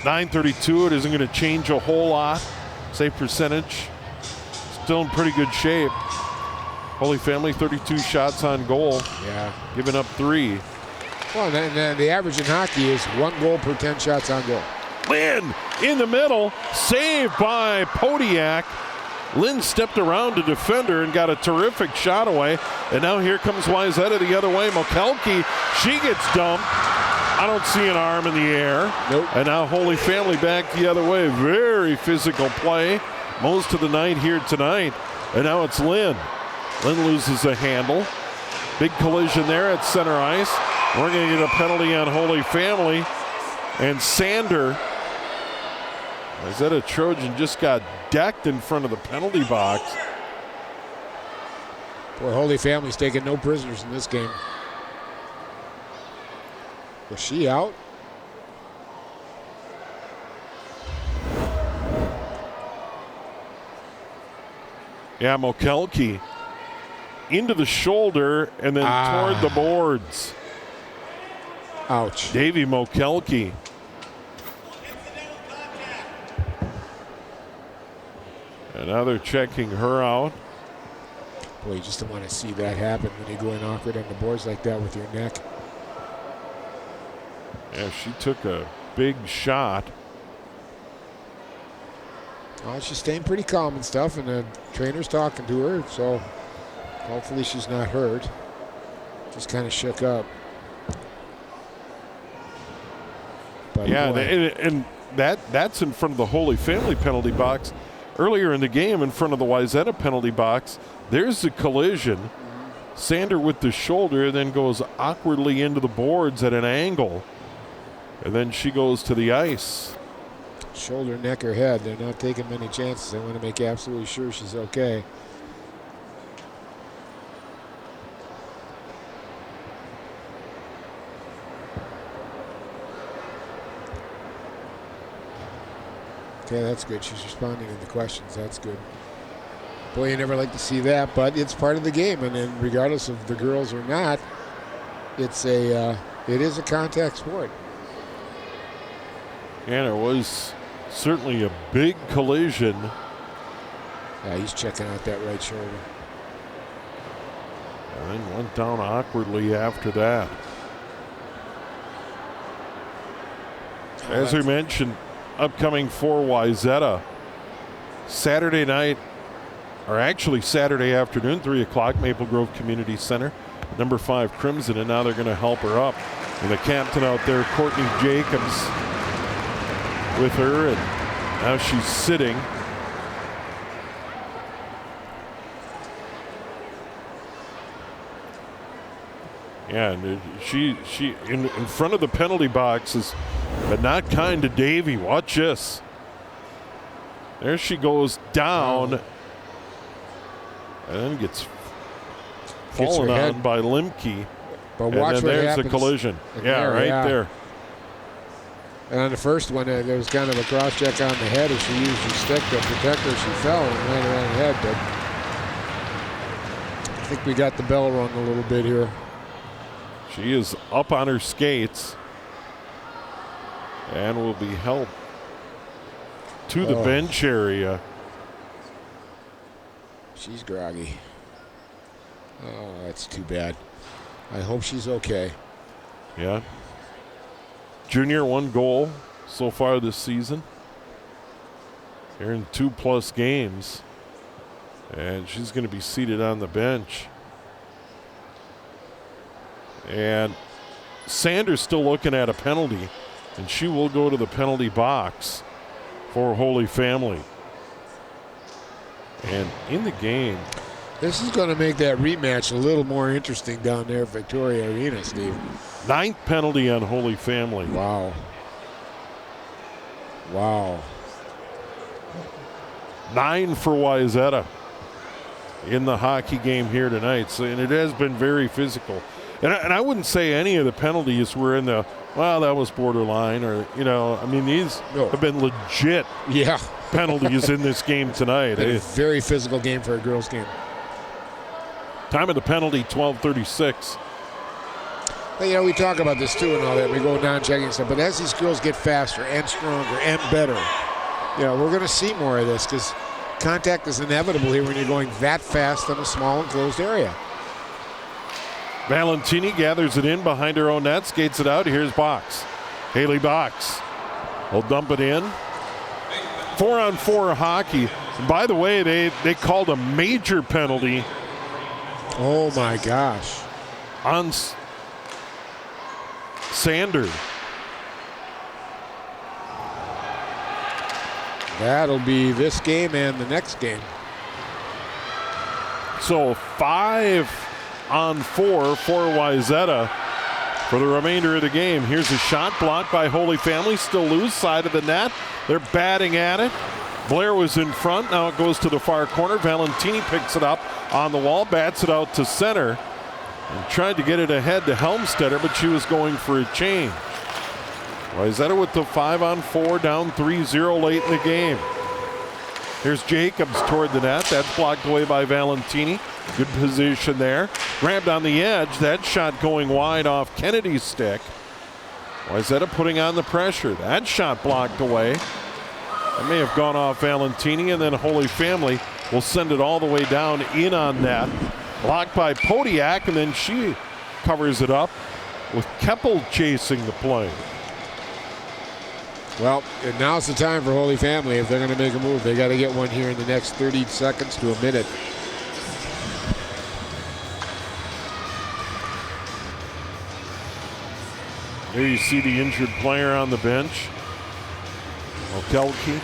.932. It isn't going to change a whole lot. Save percentage still in pretty good shape. Holy Family, 32 shots on goal. Yeah. Giving up 3. Well, and the average in hockey is 1 goal per 10 shots on goal. Lynn in the middle, saved by Podiak. Lynn stepped around to defender and got a terrific shot away. And now here comes Wayzata the other way. Mokelke, she gets dumped. I don't see an arm in the air. Nope. And now Holy Family back the other way. Very physical play. Most of the night here tonight. And now it's Lynn. Lynn loses a handle. Big collision there at center ice. We're going to get a penalty on Holy Family. And Sander, Wayzata Trojan, just got decked in front of the penalty box. Boy, Holy Family's taking no prisoners in this game. Was she out? Yeah, Mokelke into the shoulder and then toward the boards. Ouch. Davy Mokelke. And now they're checking her out. Boy, you just don't want to see that happen when you go in awkward on the boards like that with your neck. Yeah, she took a big shot. Well, she's staying pretty calm and stuff, and the trainer's talking to her, so hopefully she's not hurt. Just kind of shook up. But yeah, and that's in front of the Holy Family penalty box. Earlier in the game, in front of the Wayzata penalty box, there's the collision. Sander with the shoulder, then goes awkwardly into the boards at an angle. And then she goes to the ice. Shoulder, neck, or head. They're not taking many chances. They want to make absolutely sure she's okay. Okay, that's good. She's responding to the questions. That's good. Boy, you never like to see that, but it's part of the game. And then regardless of the girls or not, it is a contact sport. And it was certainly a big collision. Yeah, he's checking out that right shoulder. And then went down awkwardly after that. As we mentioned, upcoming for Wayzata, Saturday night, or actually Saturday afternoon, 3 o'clock, Maple Grove Community Center. Number 5 Crimson, and now they're going to help her up. And the captain out there, Courtney Jacobs, with her, and now she's sitting. Yeah, and she in front of the penalty boxes, but not kind to Davy. Watch this. There she goes down, and then gets fallen on by Limke. But watch what there's happens. the collision. Yeah, right there. And on the first one, there was kind of a cross-check on the head as she used her stick to protect her. She fell and ran around the head. But I think we got the bell rung a little bit here. She is up on her skates and will be helped to the bench area. She's groggy. Oh, that's too bad. I hope she's okay. Yeah. Junior, 1 goal so far this season. Here in 2+ games. And she's going to be seated on the bench. And Sanders still looking at a penalty. And she will go to the penalty box for Holy Family. And in the game. This is going to make that rematch a little more interesting down there at Victoria Arena, Steve. 9th penalty on Holy Family. Wow. Wow. 9 for Wayzata in the hockey game here tonight. So, and it has been very physical. And I wouldn't say any of the penalties were in the, well, that was borderline, or, you know, I mean, these have been legit penalties in this game tonight. A very physical game for a girls' game. Time of the penalty, 12:36. Well, you know, we talk about this too and all that. We go down checking stuff. But as these girls get faster and stronger and better, you know, we're going to see more of this because contact is inevitable here when you're going that fast in a small enclosed area. Valentini gathers it in behind her own net, skates it out. Here's Box. Haley Box will dump it in. 4-on-4 hockey. And by the way, they called a major penalty. Oh, my gosh. On Sander. That'll be this game and the next game. So 5-on-4 for Wayzata for the remainder of the game. Here's a shot blocked by Holy Family. Still loose side of the net. They're batting at it. Blair was in front. Now it goes to the far corner. Valentini picks it up on the wall, bats it out to center. And tried to get it ahead to Helmstetter, but she was going for a change. Wayzata with the 5-on-4, down 3-0 late in the game. Here's Jacobs toward the net. That's blocked away by Valentini. Good position there. Grabbed on the edge. That shot going wide off Kennedy's stick. Wayzata putting on the pressure. That shot blocked away. That may have gone off Valentini, and then Holy Family will send it all the way down in on net. Blocked by Podiak, and then she covers it up with Keppel chasing the play. Well, and now's the time for Holy Family. If they're going to make a move, they got to get one here in the next 30 seconds to a minute. There you see the injured player on the bench. Okelke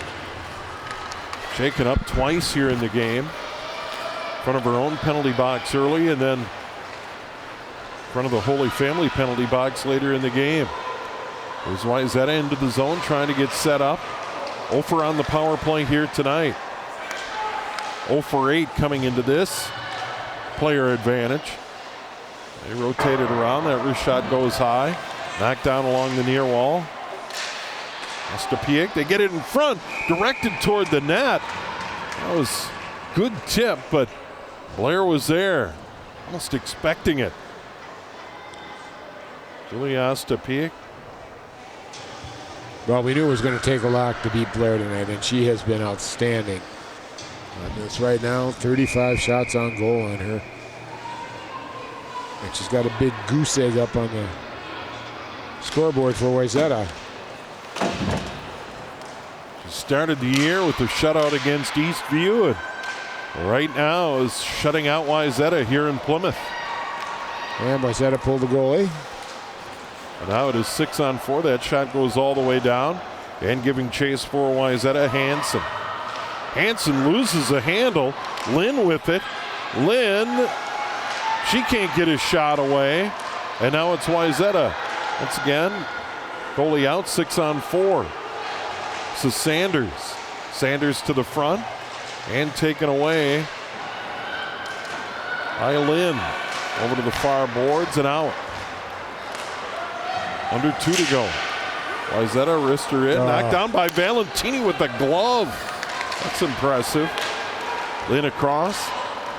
shaken up twice here in the game. In front of her own penalty box early, and then in front of the Holy Family penalty box later in the game. There's Wayzata into the zone trying to get set up. 0 for on the power play here tonight. 0 for 8 coming into this player advantage. They rotate it around. That wrist shot goes high. Knocked down along the near wall. Ostepiak, they get it in front, directed toward the net. That was good tip, but Blair was there, almost expecting it. Julia Ostepiak. Well, we knew it was going to take a lot to beat Blair tonight, and she has been outstanding on this right now. 35 shots on goal on her. And she's got a big goose egg up on the scoreboard for Wayzata. She started the year with a shutout against Eastview, and right now is shutting out Wayzata here in Plymouth. And Wayzata pulled the goalie. And now it is 6-on-4. That shot goes all the way down. And giving chase for Wayzata, Hansen. Hansen loses a handle. Lynn with it. Lynn, she can't get his shot away. And now it's Wayzata. Once again, goalie out, 6-on-4. So Sanders. Sanders to the front. And taken away by Lynn. Over to the far boards and out. Under 2 to go. Wayzata wrist her in. Knocked down by Valentini with the glove. That's impressive. Lynn across.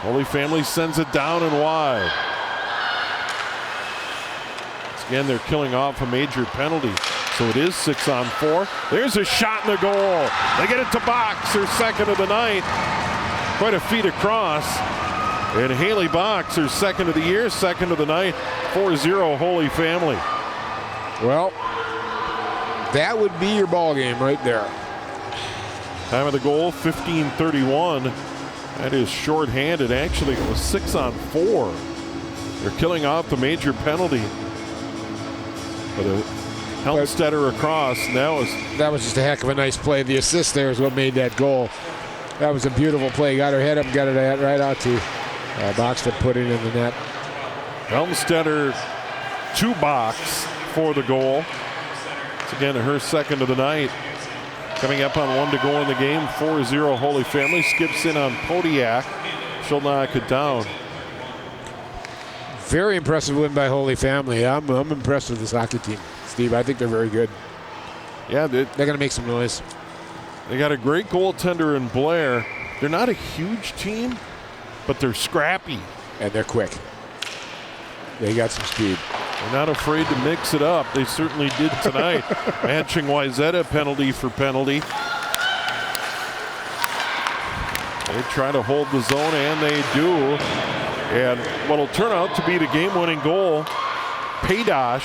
Holy Family sends it down and wide. Once again, they're killing off a major penalty. So it is 6-on-4. There's a shot in the goal. They get it to Box, her second of the night. Quite a feat across. And Haley Box, her second of the year, second of the night. 4-0 Holy Family. Well, that would be your ball game right there. Time of the goal, 15:31. That is shorthanded. Actually, it was 6-on-4. They're killing off the major penalty. But Helmstetter across, and that was just a heck of a nice play. The assist there is what made that goal. That was a beautiful play. Got her head up, got it right out to Box to put it in the net. Helmstetter to Box for the goal. It's again her second of the night. Coming up on 1 to go in the game. 4-0 Holy Family. Skips in on Podiak. She'll knock it down. Very impressive win by Holy Family. I'm impressed with this hockey team, Steve. I think they're very good. Yeah, they're going to make some noise. They got a great goaltender in Blair. They're not a huge team, but they're scrappy. And they're quick. They got some speed. They're not afraid to mix it up. They certainly did tonight. Matching Wayzata penalty for penalty. They try to hold the zone, and they do. And what'll turn out to be the game-winning goal, Paydash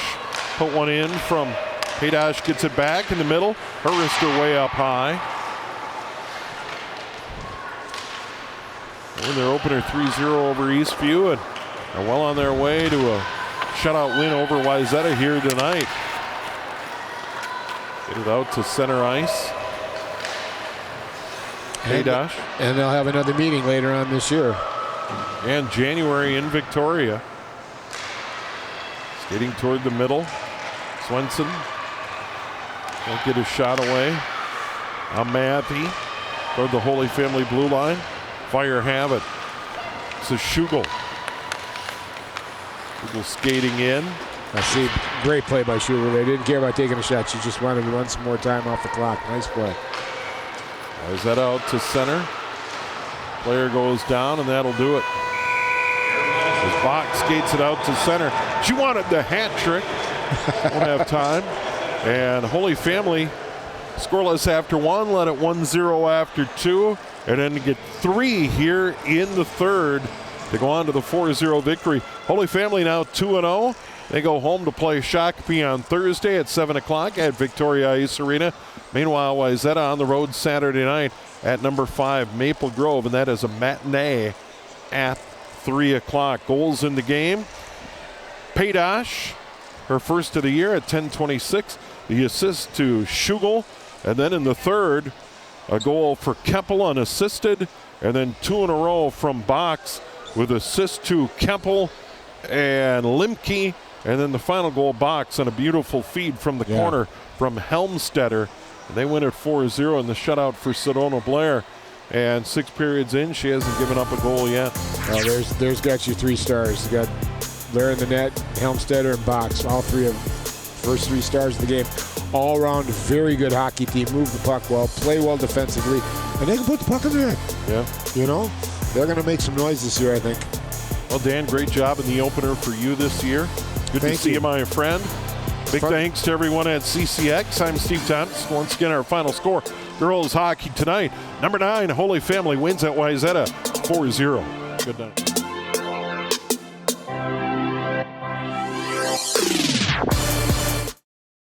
put one in from Paydash, gets it back in the middle. Her wrister way up high. And their opener 3-0 over Eastview, and are well on their way to a shutout win over Wayzata here tonight. Get it out to center ice. Paydash. And they'll have another meeting later on this year. And January in Victoria. Skating toward the middle. Swenson can't get his shot away. Matthew toward the Holy Family blue line. Fire have it. This is Schugel. People skating in. I see. Great play by Schuler. They didn't care about taking a shot. She just wanted to run some more time off the clock. Nice play. Is that out to center? Player goes down, and that'll do it. As Bach skates it out to center. She wanted the hat trick. Won't have time. And Holy Family scoreless after 1, led it 1-0 after 2, and then to get 3 here in the third to go on to the 4-0 victory. Holy Family now 2-0. They go home to play Shakopee on Thursday at 7 o'clock at Victoria Ice Arena. Meanwhile, Wayzata on the road Saturday night at number 5 Maple Grove, and that is a matinee at 3 o'clock. Goals in the game. Paydash, her first of the year at 10:26. The assist to Schugel. And then in the third, a goal for Keppel unassisted. And then 2 in a row from Box with assist to Keppel and Limke. And then the final goal, Box, on a beautiful feed from the corner from Helmstetter. And they win at 4-0 in the shutout for Sedona Blair. And 6 periods in, she hasn't given up a goal yet. Oh, there's got your 3 stars. You got Blair in the net, Helmstetter, and Box. All 3 of first 3 stars of the game. All around, very good hockey team. Move the puck well, play well defensively, and they can put the puck in the net. Yeah. You know, they're going to make some noise this year, I think. Well, Dan, great job in the opener for you this year. Good to see you, my friend. Big thanks to everyone at CCX. I'm Steve Thomas. Once again, our final score. Girls hockey tonight. Number 9, Holy Family wins at Wayzata 4-0. Good night.